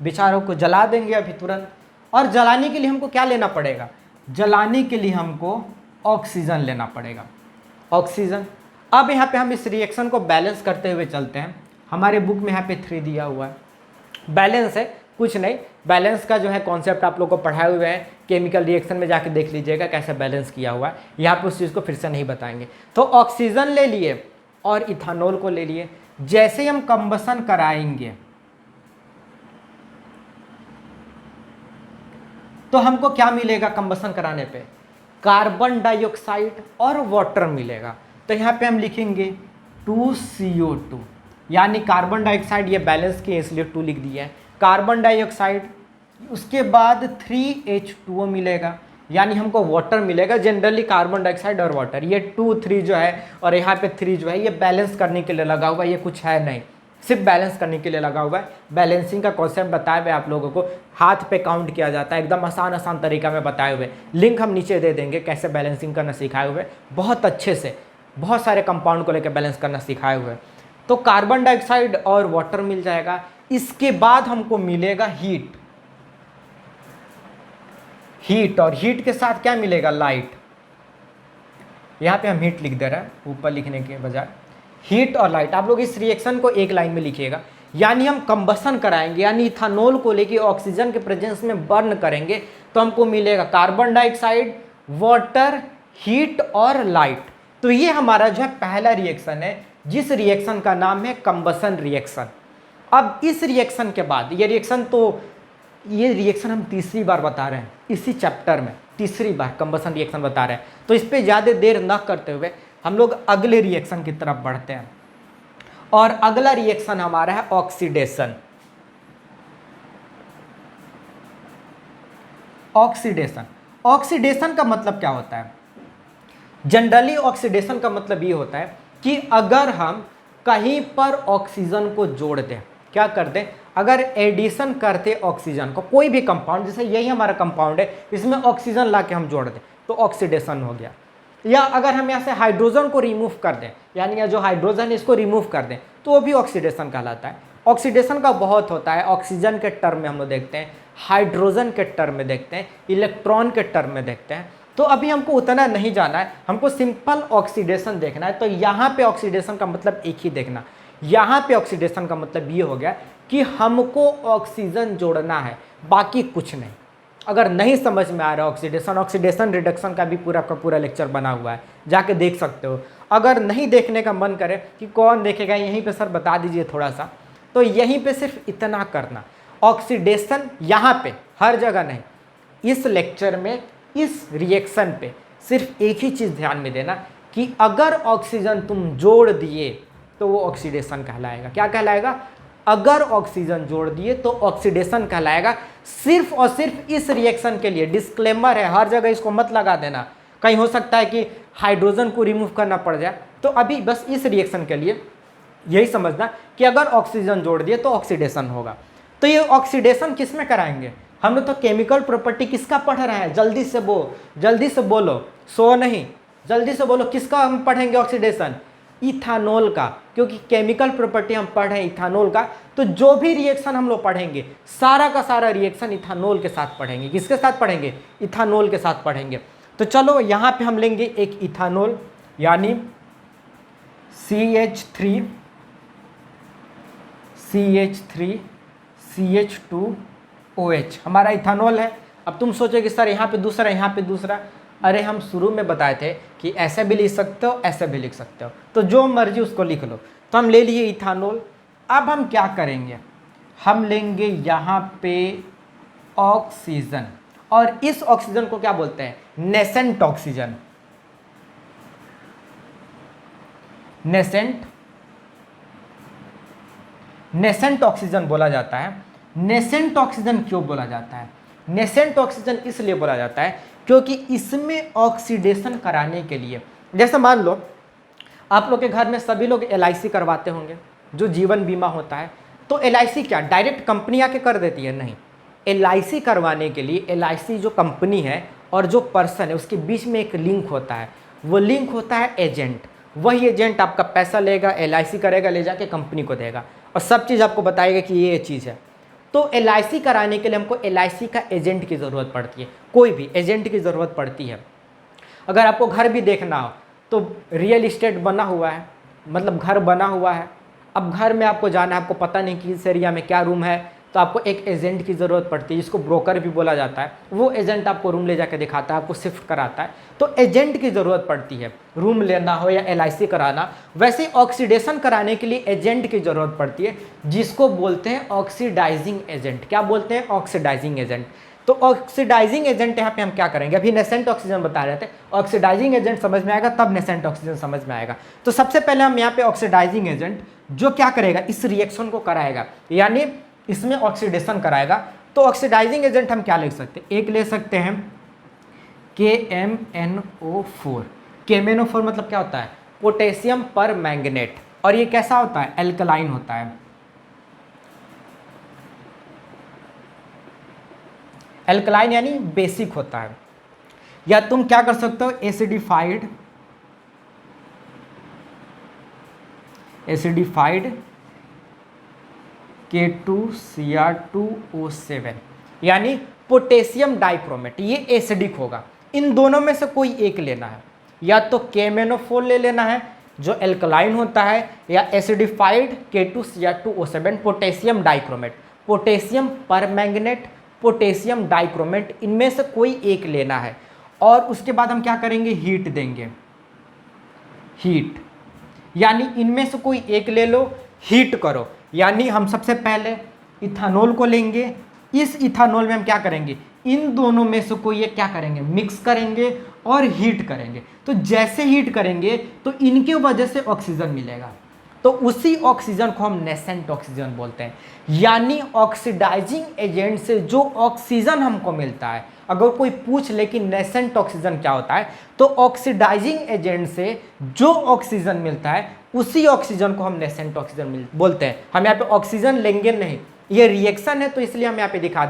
Speaker 1: बेचारों को जला देंगे अभी तुरंत। और जलाने के लिए हमको क्या लेना पड़ेगा, जलाने के लिए हमको ऑक्सीजन लेना पड़ेगा, ऑक्सीजन। अब यहाँ पे हम इस रिएक्शन को बैलेंस करते हुए चलते हैं। हमारे बुक में यहाँ पे 3 दिया हुआ है, बैलेंस है, कुछ नहीं। बैलेंस का जो है कॉन्सेप्ट आप लोग को पढ़ाए हुए हैं, केमिकल रिएक्शन में जाके देख लीजिएगा कैसे बैलेंस किया हुआ है। यहाँ पे उस चीज़ को फिर से नहीं बताएंगे। तो ऑक्सीजन ले लिए और इथानॉल को ले लिए। जैसे ही हम कंबसन कराएंगे तो हमको क्या मिलेगा, कंबसन कराने पे कार्बन डाइऑक्साइड और वाटर मिलेगा। तो यहाँ पे हम लिखेंगे 2CO2, यानी कार्बन डाइऑक्साइड, ये बैलेंस किए इसलिए 2 लिख दिया है, कार्बन डाइऑक्साइड। उसके बाद 3H2O मिलेगा, यानी हमको वाटर मिलेगा। जनरली कार्बन डाइऑक्साइड और वाटर, ये 2 3 जो है और यहाँ पे 3 जो है, ये बैलेंस करने के लिए लगा हुआ है, ये कुछ है नहीं, सिर्फ बैलेंस करने के लिए लगा हुआ है। बैलेंसिंग का कॉन्सेप्ट बताए हुए आप लोगों को, हाथ पे काउंट किया जाता है, एकदम आसान तरीका में बताए हुए। लिंक हम नीचे दे देंगे, कैसे बैलेंसिंग करना सिखाए हुए, बहुत अच्छे से, बहुत सारे कंपाउंड को लेकर बैलेंस करना सिखाए हुए। तो कार्बन डाइऑक्साइड और वाटर मिल जाएगा। इसके बाद हमको मिलेगा हीट, हीट, और हीट के साथ क्या मिलेगा, लाइट। यहाँ पे हम हीट लिख दे रहे हैं ऊपर लिखने के बजाय, हीट और लाइट। आप लोग इस रिएक्शन को एक लाइन में लिखिएगा। यानी हम कंबसन कराएंगे, यानी इथानॉल को लेके ऑक्सीजन के प्रेजेंस में बर्न करेंगे, तो हमको मिलेगा कार्बन डाइऑक्साइड, वाटर, हीट और लाइट। तो ये हमारा जो है पहला रिएक्शन है, जिस रिएक्शन का नाम है कंबसन रिएक्शन। अब इस रिएक्शन के बाद, ये रिएक्शन हम तीसरी बार बता रहे हैं इसी चैप्टर में, तीसरी बार कंबसन रिएक्शन बता रहे हैं। तो इस पर ज़्यादा देर न करते हुए हम लोग अगले रिएक्शन की तरफ बढ़ते हैं। और अगला रिएक्शन हमारा है ऑक्सीडेशन। ऑक्सीडेशन, ऑक्सीडेशन का मतलब क्या होता है, जनरली ऑक्सीडेशन का मतलब ये होता है कि अगर हम कहीं पर ऑक्सीजन को जोड़ दें, क्या कर दें, अगर एडिशन करते ऑक्सीजन को, कोई भी कंपाउंड, जैसे यही हमारा कंपाउंड है, इसमें ऑक्सीजन ला के हम जोड़ दें तो ऑक्सीडेशन हो गया। या अगर हम यहाँ से हाइड्रोजन को रिमूव कर दें, यानी यह जो हाइड्रोजन है इसको रिमूव कर दें, तो वो भी ऑक्सीडेशन कहलाता है। ऑक्सीडेशन का बहुत होता है, ऑक्सीजन के टर्म में हम लोग देखते हैं, हाइड्रोजन के टर्म में देखते हैं, इलेक्ट्रॉन के टर्म में देखते हैं। तो अभी हमको उतना नहीं जाना है, हमको सिंपल ऑक्सीडेशन देखना है। तो यहाँ पे ऑक्सीडेशन का मतलब एक ही देखना, यहाँ पे ऑक्सीडेशन का मतलब ये हो गया कि हमको ऑक्सीजन जोड़ना है, बाकी कुछ नहीं। अगर नहीं समझ में आ रहा ऑक्सीडेशन रिडक्शन का भी पूरा का पूरा लेक्चर बना हुआ है, जाके देख सकते हो। अगर नहीं देखने का मन करे कि कौन देखेगा, यहीं पे सर बता दीजिए थोड़ा सा, तो यहीं पे सिर्फ इतना करना, ऑक्सीडेशन यहाँ पे, हर जगह नहीं, इस लेक्चर में इस रिएक्शन पे सिर्फ एक ही चीज़ ध्यान में देना कि अगर ऑक्सीजन तुम जोड़ दिए तो वो ऑक्सीडेशन कहलाएगा। क्या कहलाएगा? अगर ऑक्सीजन जोड़ दिए तो ऑक्सीडेशन कहलाएगा। सिर्फ और सिर्फ इस रिएक्शन के लिए, डिस्क्लेमर है, हर जगह इसको मत लगा देना, कहीं हो सकता है कि हाइड्रोजन को रिमूव करना पड़ जाए। तो अभी बस इस रिएक्शन के लिए यही समझना कि अगर ऑक्सीजन जोड़ दिए तो ऑक्सीडेशन होगा। तो ये ऑक्सीडेशन किस में कराएंगे? हम लोग तो केमिकल प्रॉपर्टी किसका पढ़ रहे हैं? जल्दी से बोलो, सो नहीं, जल्दी से बोलो, किसका हम पढ़ेंगे ऑक्सीडेशन? इथानॉल का, क्योंकि केमिकल प्रॉपर्टी हम पढ़ रहे हैं इथानॉल का। तो जो भी रिएक्शन हम लोग पढ़ेंगे, सारा का सारा रिएक्शन इथानॉल के साथ पढ़ेंगे। किसके साथ पढ़ेंगे? इथानॉल के साथ पढ़ेंगे। तो चलो यहाँ पे हम लेंगे एक इथानॉल, यानी CH3CH2OH हमारा इथानॉल है। अब तुम सोचोगे सर यहाँ पे दूसरा, यहाँ पे दूसरा। अरे हम शुरू में बताए थे कि ऐसे भी लिख सकते हो, ऐसे भी लिख सकते हो, तो जो मर्जी उसको लिख लो। तो हम ले लिए इथानॉल। अब हम क्या करेंगे? हम लेंगे यहाँ पे ऑक्सीजन, और इस ऑक्सीजन को क्या बोलते हैं? Nascent oxygen. नेसेंट ऑक्सीजन बोला जाता है। नेसेंट ऑक्सीजन क्यों बोला जाता है? नेसेंट ऑक्सीजन इसलिए बोला जाता है क्योंकि इसमें ऑक्सीडेशन कराने के लिए, जैसे मान लो आप लोग के घर में सभी लोग LIC करवाते होंगे, जो जीवन बीमा होता है। तो LIC क्या डायरेक्ट कंपनी आके कर देती है? नहीं। LIC करवाने के लिए LIC जो कंपनी है और जो पर्सन है, उसके बीच में एक लिंक होता है। वो लिंक होता है एजेंट। वही एजेंट आपका पैसा लेगा, LIC करेगा, ले जाके कंपनी को देगा और सब चीज़ आपको बताएगा कि ये चीज़ है। तो LIC कराने के लिए हमको LIC का एजेंट की ज़रूरत पड़ती है, कोई भी एजेंट की ज़रूरत पड़ती है। अगर आपको घर भी देखना हो तो रियल इस्टेट बना हुआ है, मतलब घर बना हुआ है, अब घर में आपको जाना है, आपको पता नहीं कि इस एरिया में क्या रूम है, तो आपको एक एजेंट की ज़रूरत पड़ती है, जिसको ब्रोकर भी बोला जाता है। वो एजेंट आपको रूम ले जाकर दिखाता है, आपको शिफ्ट कराता है। तो एजेंट की ज़रूरत पड़ती है, रूम लेना हो या LIC कराना। वैसे ऑक्सीडेशन कराने के लिए एजेंट की ज़रूरत पड़ती है, जिसको बोलते हैं ऑक्सीडाइजिंग एजेंट। क्या बोलते हैं? Oxidising agent. तो ऑक्सीडाइजिंग एजेंट यहाँ पे हम क्या करेंगे? अभी नेसेंट ऑक्सीजन बता रहे थे, ऑक्सीडाइजिंग एजेंट समझ में आएगा तब नेसेंट ऑक्सीजन समझ में आएगा। तो सबसे पहले हम यहाँ पे ऑक्सीडाइजिंग एजेंट जो क्या करेगा? इस रिएक्शन को कराएगा, यानी इसमें ऑक्सीडेशन कराएगा। तो ऑक्सीडाइजिंग एजेंट हम क्या लिख सकते हैं? एक ले सकते हैं KMNO4। KMNO4 मतलब क्या होता है? पोटेशियम पर मैंगनेट। और ये कैसा होता है? एल्कलाइन होता है। एल्कलाइन यानी बेसिक होता है। या तुम क्या कर सकते हो? एसिडिफाइड K2Cr2O7 यानी पोटेशियम डाइक्रोमेट। ये एसिडिक होगा। इन दोनों में से कोई एक लेना है, या तो KMNO4 ले लेना है जो एल्कलाइन होता है, या acidified K2Cr2O7 potassium dichromate, potassium permanganate, potassium dichromate, इनमें से कोई एक लेना है। और उसके बाद हम क्या करेंगे? हीट देंगे। हीट यानी इनमें से कोई एक ले लो, हीट करो। यानी हम सबसे पहले इथानॉल को लेंगे। इस इथानॉल में हम क्या करेंगे? इन दोनों में से कोई एक क्या करेंगे? मिक्स करेंगे और हीट करेंगे। तो जैसे हीट करेंगे तो इनके वजह से ऑक्सीजन मिलेगा, तो उसी ऑक्सीजन को हम नेसेंट ऑक्सीजन बोलते हैं। यानी ऑक्सीडाइजिंग एजेंट से जो ऑक्सीजन हमको मिलता है, अगर कोई पूछ ले कि नेसेंट ऑक्सीजन क्या होता है, तो ऑक्सीडाइजिंग एजेंट से जो ऑक्सीजन मिलता है उसी ऑक्सीजन को हम नेसेंट ऑक्सीजन बोलते हैं। हम यहाँ पे ऑक्सीजन लेंगे नहीं, ये रिएक्शन है तो इसलिए हम यहाँ पे दिखा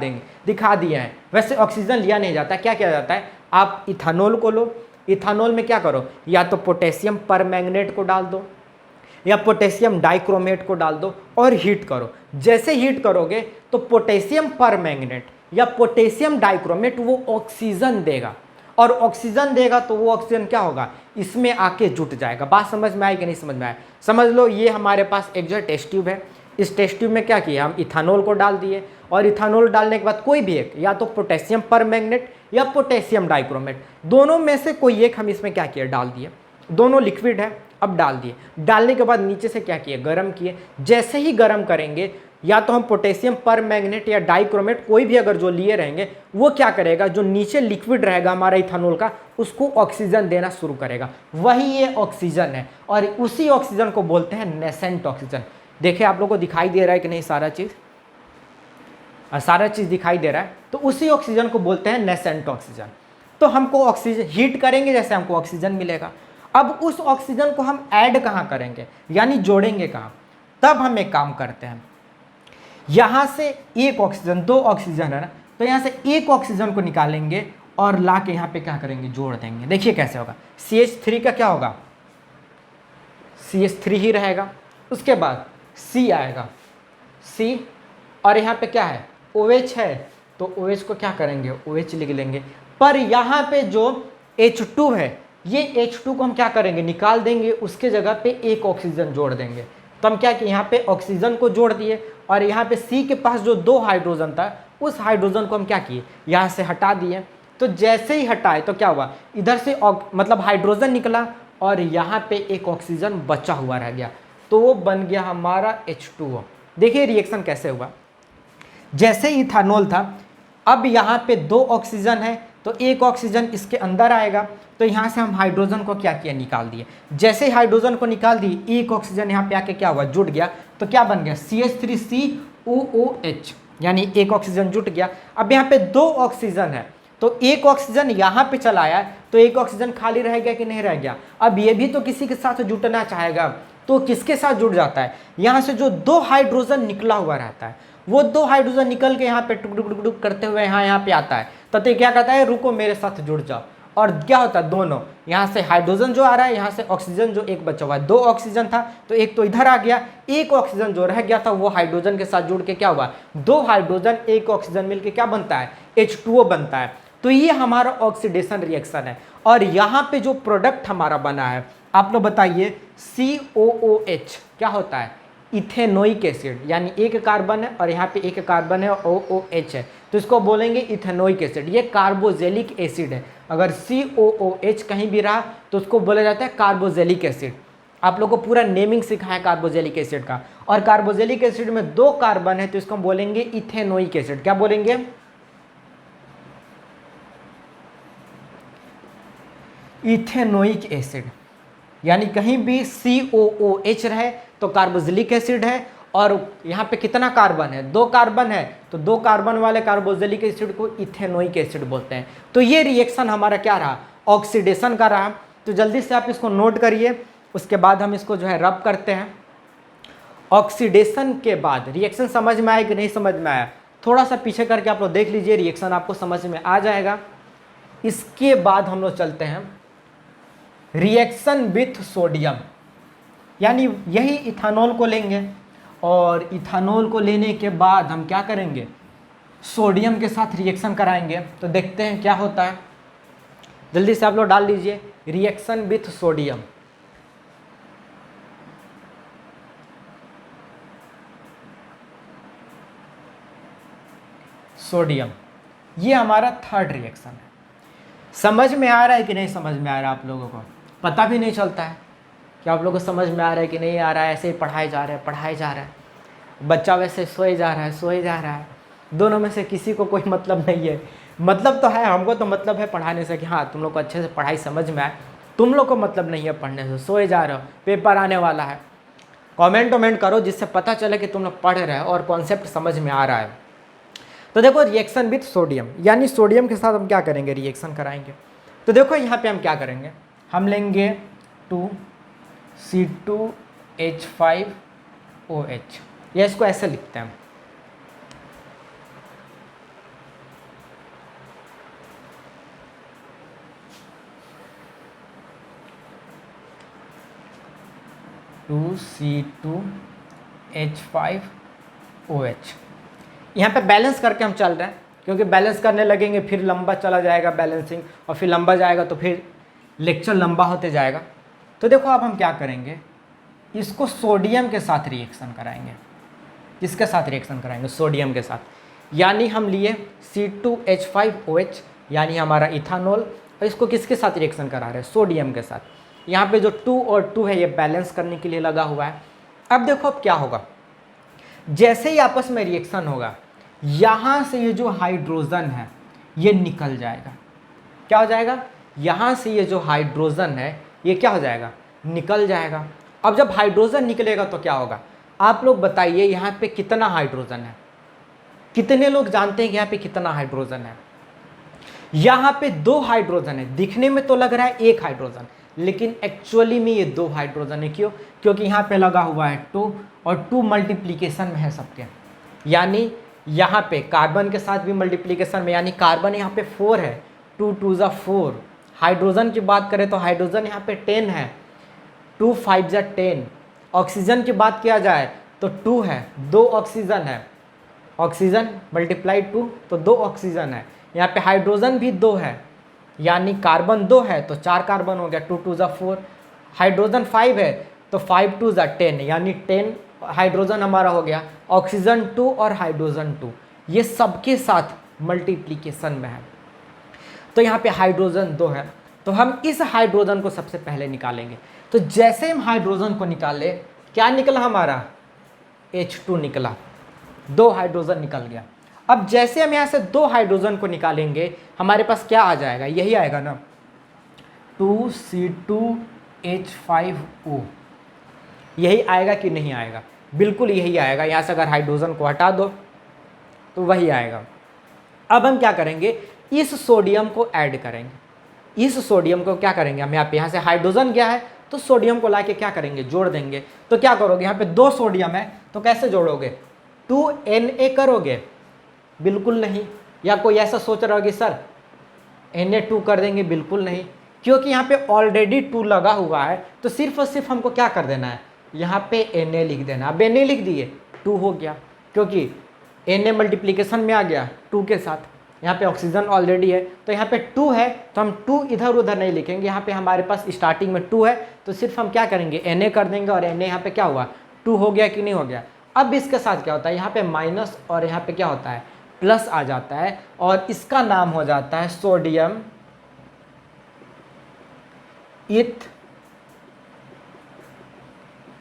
Speaker 1: दिए हैं। वैसे ऑक्सीजन लिया नहीं जाता। क्या किया जाता है? आप इथानॉल को लो, इथानॉल में क्या करो? या तो पोटेशियम परमैंगनेट को डाल दो, या पोटेशियम डाइक्रोमेट को डाल दो और हीट करो। जैसे हीट करोगे तो पोटेशियम परमैंगनेट या पोटेशियम डाइक्रोमेट वो ऑक्सीजन देगा, और ऑक्सीजन देगा तो वो ऑक्सीजन क्या होगा, इसमें आके जुट जाएगा। बात समझ में आई कि नहीं समझ में आया? समझ लो ये हमारे पास एक जो टेस्ट ट्यूब है, इस टेस्ट ट्यूब में क्या किया, हम इथानॉल को डाल दिए, और इथानॉल डालने के बाद कोई भी एक, या तो पोटेशियम परमैंगनेट या पोटेशियम डाइक्रोमेट, दोनों में से कोई एक हम इसमें क्या किया, डाल दिए। दोनों लिक्विड है, अब डाल दिए। डालने के बाद नीचे से क्या किए, गर्म किए। जैसे ही गर्म करेंगे, या तो हम पोटेशियम परमैंगनेट या डाइक्रोमेट कोई भी अगर जो लिए रहेंगे, वो क्या करेगा, जो नीचे लिक्विड रहेगा हमारा इथानॉल का, उसको ऑक्सीजन देना शुरू करेगा। वही ये ऑक्सीजन है, और उसी ऑक्सीजन को बोलते हैं नेसेंट ऑक्सीजन। देखिए आप लोग को दिखाई दे रहा है कि नहीं, सारा चीज दिखाई दे रहा है। तो उसी ऑक्सीजन को बोलते हैं नेसेंट ऑक्सीजन। तो हमको ऑक्सीजन हीट करेंगे, जैसे हमको ऑक्सीजन मिलेगा। अब उस ऑक्सीजन को हम ऐड कहाँ करेंगे, यानी जोड़ेंगे कहाँ? तब हम एक काम करते हैं, यहां से एक ऑक्सीजन, दो ऑक्सीजन है ना, तो यहां से एक ऑक्सीजन को निकालेंगे और ला के यहां पे क्या करेंगे, जोड़ देंगे। देखिए कैसे होगा, CH3 का क्या होगा, CH3 ही रहेगा। उसके बाद C आएगा, C, और यहाँ पे क्या है, OH है, तो OH को क्या करेंगे, OH लिख लेंगे। पर यहाँ पे जो H2 है, ये H2 को हम क्या करेंगे, निकाल देंगे, उसके जगह पे एक ऑक्सीजन जोड़ देंगे। तो हम क्या कि यहाँ पे ऑक्सीजन को जोड़ दिए, और यहाँ पे C के पास जो दो हाइड्रोजन था, उस हाइड्रोजन को हम क्या किए, यहाँ से हटा दिए। तो जैसे ही हटाए तो क्या हुआ, इधर से मतलब हाइड्रोजन निकला, और यहाँ पे एक ऑक्सीजन बचा हुआ रह गया, तो वो बन गया हमारा H2O। देखिए रिएक्शन कैसे हुआ, जैसे इथानॉल था, अब यहाँ पे दो ऑक्सीजन है, तो एक ऑक्सीजन इसके अंदर आएगा, तो यहाँ से हम हाइड्रोजन को क्या किया, निकाल दिए। जैसे हाइड्रोजन को निकाल दिए, एक ऑक्सीजन यहाँ पे आके क्या हुआ, जुड़ गया, तो क्या बन गया, CH3COOH, यानी एक ऑक्सीजन जुट गया। अब यहाँ पे दो ऑक्सीजन है, तो एक ऑक्सीजन यहाँ पे चला आया, तो एक ऑक्सीजन खाली रह गया कि नहीं रह गया। अब ये भी तो किसी के साथ जुटना चाहेगा, तो किसके साथ जुड़ जाता है, यहाँ से जो दो हाइड्रोजन निकला हुआ रहता है, वो दो हाइड्रोजन निकल के यहाँ पे टुक टुक टुक करते हुए यहाँ पे आता है, तो क्या कहता है, रुको मेरे साथ जुड़ जाओ। और क्या होता है, दोनों यहाँ से हाइड्रोजन जो आ रहा है, यहाँ से ऑक्सीजन जो एक बचा हुआ है, दो ऑक्सीजन था तो एक तो इधर आ गया, एक ऑक्सीजन जो रह गया था वो हाइड्रोजन के साथ जुड़ के क्या हुआ, दो हाइड्रोजन एक ऑक्सीजन मिलके क्या बनता है, H2O बनता है। तो ये हमारा ऑक्सीडेशन रिएक्शन है, और यहाँ पे जो प्रोडक्ट हमारा बना है, आप लोग बताइए, COOH क्या होता है, इथेनोइक एसिड, यानी एक कार्बन है और यहाँ पे एक कार्बन है, OOH है, तो इसको बोलेंगे इथेनोइक एसिड। ये कार्बोजेलिक एसिड है। अगर COOH कहीं भी रहा तो उसको बोला जाता है कार्बोजेलिक एसिड। आप लोग को पूरा नेमिंग सिखाया है कार्बोजेलिक एसिड का, और कार्बोजेलिक एसिड में दो कार्बन है, तो इसको हम बोलेंगे इथेनोइक एसिड। क्या बोलेंगे, इथेनोइक एसिड। यानी कहीं भी COOH रहे तो कार्बोजेलिक एसिड है, और यहाँ पे कितना कार्बन है, दो कार्बन है, तो दो कार्बन वाले कार्बोजेलिक एसिड को इथेनोइक एसिड बोलते हैं। तो ये रिएक्शन हमारा क्या रहा, ऑक्सीडेशन का रहा। तो जल्दी से आप इसको नोट करिए, उसके बाद हम इसको जो है रब करते हैं। ऑक्सीडेशन के बाद रिएक्शन समझ में आया कि नहीं समझ में आया, थोड़ा सा पीछे करके आप लोग देख लीजिए, रिएक्शन आपको समझ में आ जाएगा। इसके बाद हम लोग चलते हैं रिएक्शन विथ सोडियम, यानी यही इथानॉल को लेंगे, और इथानॉल को लेने के बाद हम क्या करेंगे, सोडियम के साथ रिएक्शन कराएंगे। तो देखते हैं क्या होता है, जल्दी से आप लोग डाल दीजिए, रिएक्शन विथ सोडियम। सोडियम, ये हमारा थर्ड रिएक्शन है। समझ में आ रहा है कि नहीं समझ में आ रहा है, आप लोगों को पता भी नहीं चलता है कि आप लोगों को समझ में आ रहा है कि नहीं आ रहा है, ऐसे ही पढ़ाए जा रहे हैं, पढ़ाए जा रहा है, बच्चा वैसे सोए जा रहा है, सोए जा रहा है। दोनों में से किसी को कोई मतलब नहीं है। मतलब तो है, हमको तो मतलब है पढ़ाने से कि हाँ तुम लोग को अच्छे से पढ़ाई समझ में आए, तुम लोग को मतलब नहीं है पढ़ने से, सोए जा रहे हो, पेपर आने वाला है। कमेंट करो जिससे पता चले कि तुम लोग पढ़ रहे हो और कॉन्सेप्ट समझ में आ रहा है। तो देखो रिएक्शन विथ सोडियम, यानी सोडियम के साथ हम क्या करेंगे, रिएक्शन कराएंगे। तो देखो यहाँ पे हम क्या करेंगे, हम लेंगे 2C2H5OH, या इसको ऐसे लिखते हैं, 2C2H5OH। यहाँ पे बैलेंस करके हम चल रहे हैं, क्योंकि बैलेंस करने लगेंगे फिर लंबा चला जाएगा बैलेंसिंग, और फिर लंबा जाएगा तो फिर लेक्चर लंबा होते जाएगा। तो देखो अब हम क्या करेंगे, इसको सोडियम के साथ रिएक्शन कराएंगे। किसके साथ रिएक्शन कराएंगे? सोडियम के साथ। यानी हम लिए C2H5OH यानी हमारा इथानॉल, और इसको किसके साथ रिएक्शन करा रहे हैं? सोडियम के साथ। यहाँ पे जो 2 और 2 है ये बैलेंस करने के लिए लगा हुआ है। अब देखो अब क्या होगा, जैसे ही आपस में रिएक्शन होगा, यहाँ से ये जो हाइड्रोजन है ये निकल जाएगा। क्या हो जाएगा? यहाँ से ये जो हाइड्रोजन है ये क्या हो जाएगा? निकल जाएगा। अब जब हाइड्रोजन निकलेगा तो क्या होगा? आप लोग बताइए यहाँ पे कितना हाइड्रोजन है? कितने लोग जानते हैं कि यहाँ पे कितना हाइड्रोजन है? यहाँ पे 2 हाइड्रोजन है। दिखने में तो लग रहा है 1 हाइड्रोजन, लेकिन एक्चुअली में ये 2 हाइड्रोजन है। क्यों? क्योंकि यहाँ पे लगा हुआ है 2, और 2 मल्टीप्लीकेशन में है सबके। यानी यहाँ पे कार्बन के साथ भी मल्टीप्लीकेशन में, यानी कार्बन यहाँ पे 4 है, 2 2 जा 4। हाइड्रोजन की बात करें तो हाइड्रोजन यहाँ पे 10 है, 2 5 जा 10। ऑक्सीजन की बात किया जाए तो 2 है, 2 ऑक्सीजन है। ऑक्सीजन मल्टीप्लाई 2 तो 2 ऑक्सीजन है। यहाँ पे हाइड्रोजन भी 2 है, यानी कार्बन 2 है तो 4 कार्बन हो गया, 2 2 जा 4। हाइड्रोजन 5 है तो 5 2 जा 10, यानी 10 हाइड्रोजन हमारा हो गया। ऑक्सीजन 2 और हाइड्रोजन 2 ये सबके साथ मल्टीप्लीकेशन में है। तो यहाँ पे हाइड्रोजन 2 है, तो हम इस हाइड्रोजन को सबसे पहले निकालेंगे। तो जैसे हम हाइड्रोजन को निकाले, क्या निकला हमारा? H2 निकला, 2 हाइड्रोजन निकल गया। अब जैसे हम यहाँ से 2 हाइड्रोजन को निकालेंगे, हमारे पास क्या आ जाएगा? यही आएगा ना, 2C2H5O। यही आएगा कि नहीं आएगा? बिल्कुल यही आएगा। यहाँ से अगर हाइड्रोजन को हटा दो तो वही आएगा। अब हम क्या करेंगे, इस सोडियम को ऐड करेंगे। इस सोडियम को क्या करेंगे हम? यहाँ से हाइड्रोजन गया है तो सोडियम को लाके क्या करेंगे? जोड़ देंगे। तो क्या करोगे, यहाँ पे 2 सोडियम है तो कैसे जोड़ोगे? 2Na करोगे? बिल्कुल नहीं। या कोई ऐसा सोच रहा होगा कि सर Na2 कर देंगे? बिल्कुल नहीं, क्योंकि यहाँ पे ऑलरेडी 2 लगा हुआ है, तो सिर्फ और सिर्फ हमको क्या कर देना है? यहाँ पे Na लिख देना। अब Na लिख दिए, 2 हो गया, क्योंकि Na मल्टीप्लीकेशन में आ गया 2 के साथ। यहाँ पे ऑक्सीजन ऑलरेडी है तो यहाँ पे 2 है, तो हम 2 इधर उधर नहीं लिखेंगे। यहाँ पे हमारे पास स्टार्टिंग में 2 है तो सिर्फ हम क्या करेंगे? Na कर देंगे, और Na यहाँ पे क्या हुआ? 2 हो गया कि नहीं हो गया? अब इसके साथ क्या होता है? यहाँ पे माइनस और यहाँ पे क्या होता है? प्लस आ जाता है, और इसका नाम हो जाता है सोडियम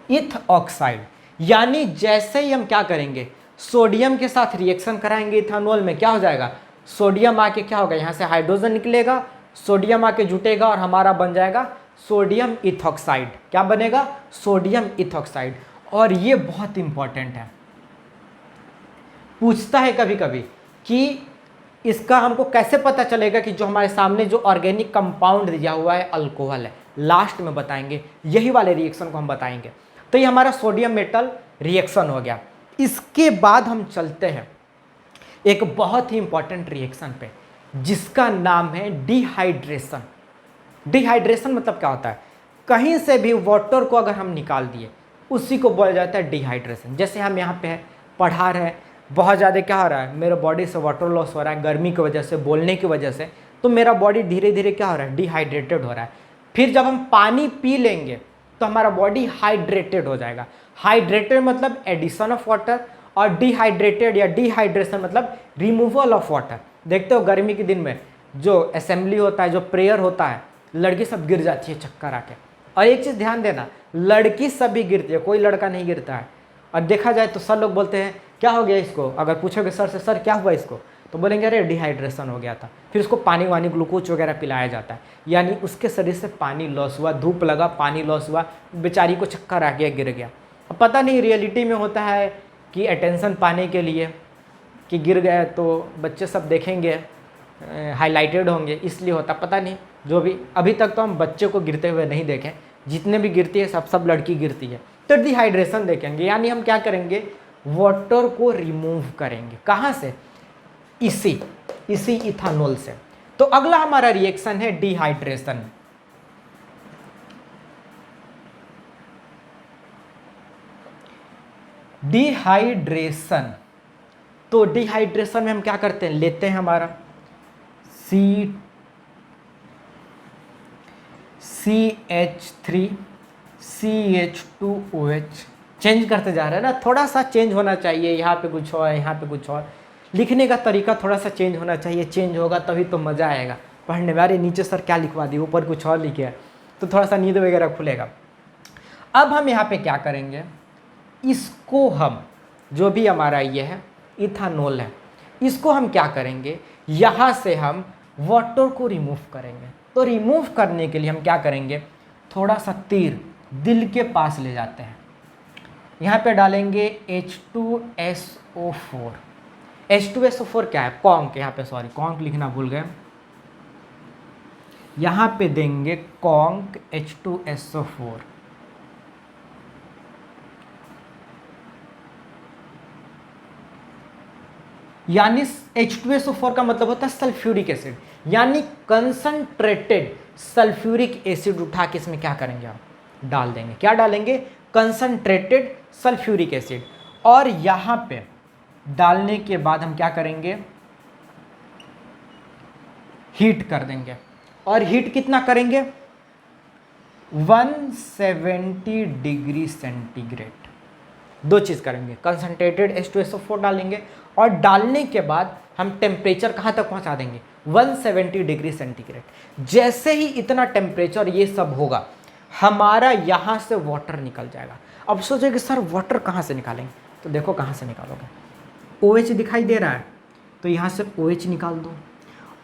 Speaker 1: इथ ऑक्साइड। यानी जैसे ही हम क्या करेंगे, सोडियम के साथ रिएक्शन कराएंगे इथानॉल में, क्या हो जाएगा? सोडियम आके क्या होगा? यहाँ से हाइड्रोजन निकलेगा, सोडियम आके जुटेगा और हमारा बन जाएगा सोडियम इथॉक्साइड। क्या बनेगा? Sodium ethoxide. और ये बहुत इंपॉर्टेंट है, पूछता है कभी कभी कि इसका हमको कैसे पता चलेगा कि जो हमारे सामने जो ऑर्गेनिक कंपाउंड दिया हुआ है अल्कोहल है। लास्ट में बताएंगे, यही वाले रिएक्शन को हम बताएंगे। तो ये हमारा सोडियम मेटल रिएक्शन हो गया। इसके बाद हम चलते हैं एक बहुत ही इंपॉर्टेंट रिएक्शन पे, जिसका नाम है डिहाइड्रेशन। डिहाइड्रेशन मतलब क्या होता है? कहीं से भी वाटर को अगर हम निकाल दिए, उसी को बोला जाता है डिहाइड्रेशन। जैसे हम यहाँ पे पढ़ा रहे हैं, बहुत ज़्यादा क्या हो रहा है, मेरे बॉडी से वाटर लॉस हो रहा है गर्मी की वजह से, बोलने की वजह से, तो मेरा बॉडी धीरे धीरे क्या हो रहा है? डिहाइड्रेटेड हो रहा है। फिर जब हम पानी पी लेंगे तो हमारा बॉडी हाइड्रेटेड हो जाएगा। हाइड्रेटेड मतलब एडिशन ऑफ वाटर, और डिहाइड्रेटेड या डिहाइड्रेशन मतलब रिमूवल ऑफ वाटर। देखते हो गर्मी के दिन में जो असेंबली होता है, जो प्रेयर होता है, लड़की सब गिर जाती है चक्कर आके। और एक चीज़ ध्यान देना, लड़की सब भी गिरती है, कोई लड़का नहीं गिरता है। और देखा जाए तो सब लोग बोलते हैं क्या हो गया इसको? अगर पूछोगे सर से, सर क्या हुआ इसको, तो बोलेंगे अरे डिहाइड्रेशन हो गया था। फिर उसको पानी वानी ग्लूकोज वगैरह पिलाया जाता है, यानी उसके शरीर से पानी लॉस हुआ, धूप लगा, पानी लॉस हुआ, बेचारी को चक्कर आ गया, गिर गया। अब पता नहीं रियलिटी में होता है कि अटेंशन पाने के लिए कि गिर गए तो बच्चे सब देखेंगे, हाईलाइटेड होंगे, इसलिए होता, पता नहीं। जो भी, अभी तक तो हम बच्चे को गिरते हुए नहीं देखे, जितने भी गिरती है सब लड़की गिरती है। तो डिहाइड्रेशन देखेंगे, यानी हम क्या करेंगे? वाटर को रिमूव करेंगे। कहाँ से? इसी इथानॉल से। तो अगला हमारा रिएक्शन है डिहाइड्रेशन। डिहाइड्रेशन, तो डिहाइड्रेशन में हम क्या करते हैं, लेते हैं हमारा CH3 CH2OH, चेंज करते जा रहे हैं ना, थोड़ा सा चेंज होना चाहिए, यहाँ पे कुछ और यहाँ पे कुछ और, लिखने का तरीका थोड़ा सा चेंज होना चाहिए, चेंज होगा तभी तो मज़ा आएगा पढ़ने में। अरे नीचे सर क्या लिखवा दिए, ऊपर कुछ और लिखे है, तो थोड़ा सा नींद वगैरह खुलेगा। अब हम यहाँ पे क्या करेंगे, इसको हम, जो भी हमारा ये है इथानॉल है, इसको हम क्या करेंगे, यहाँ से हम वाटर को रिमूव करेंगे। तो रिमूव करने के लिए हम क्या करेंगे, थोड़ा सा तीर दिल के पास ले जाते हैं, यहाँ पे डालेंगे H2SO4। H2SO4 क्या है, कॉन्क, यहाँ पे सॉरी कॉन्क लिखना भूल गए, यहाँ पे देंगे कॉन्क H2SO4। यानी H2SO4 का मतलब होता है सल्फ्यूरिक एसिड, यानी कंसंट्रेटेड सल्फ्यूरिक एसिड उठा के इसमें क्या करेंगे, आप डाल देंगे, क्या डालेंगे, कंसंट्रेटेड सल्फ्यूरिक एसिड। और यहां पे डालने के बाद हम क्या करेंगे, हीट कर देंगे। और हीट कितना करेंगे, 170 डिग्री सेंटीग्रेड। दो चीज़ करेंगे, कंसंट्रेटेड H2SO4 डालेंगे और डालने के बाद हम टेम्परेचर कहाँ तक पहुँचा देंगे, 170 डिग्री सेंटीग्रेड। जैसे ही इतना टेम्परेचर ये सब होगा, हमारा यहाँ से वाटर निकल जाएगा। अब सोचो कि सर वाटर कहाँ से निकालेंगे, तो देखो कहाँ से निकालोगे, OH दिखाई दे रहा है, तो यहाँ से OH निकाल दो।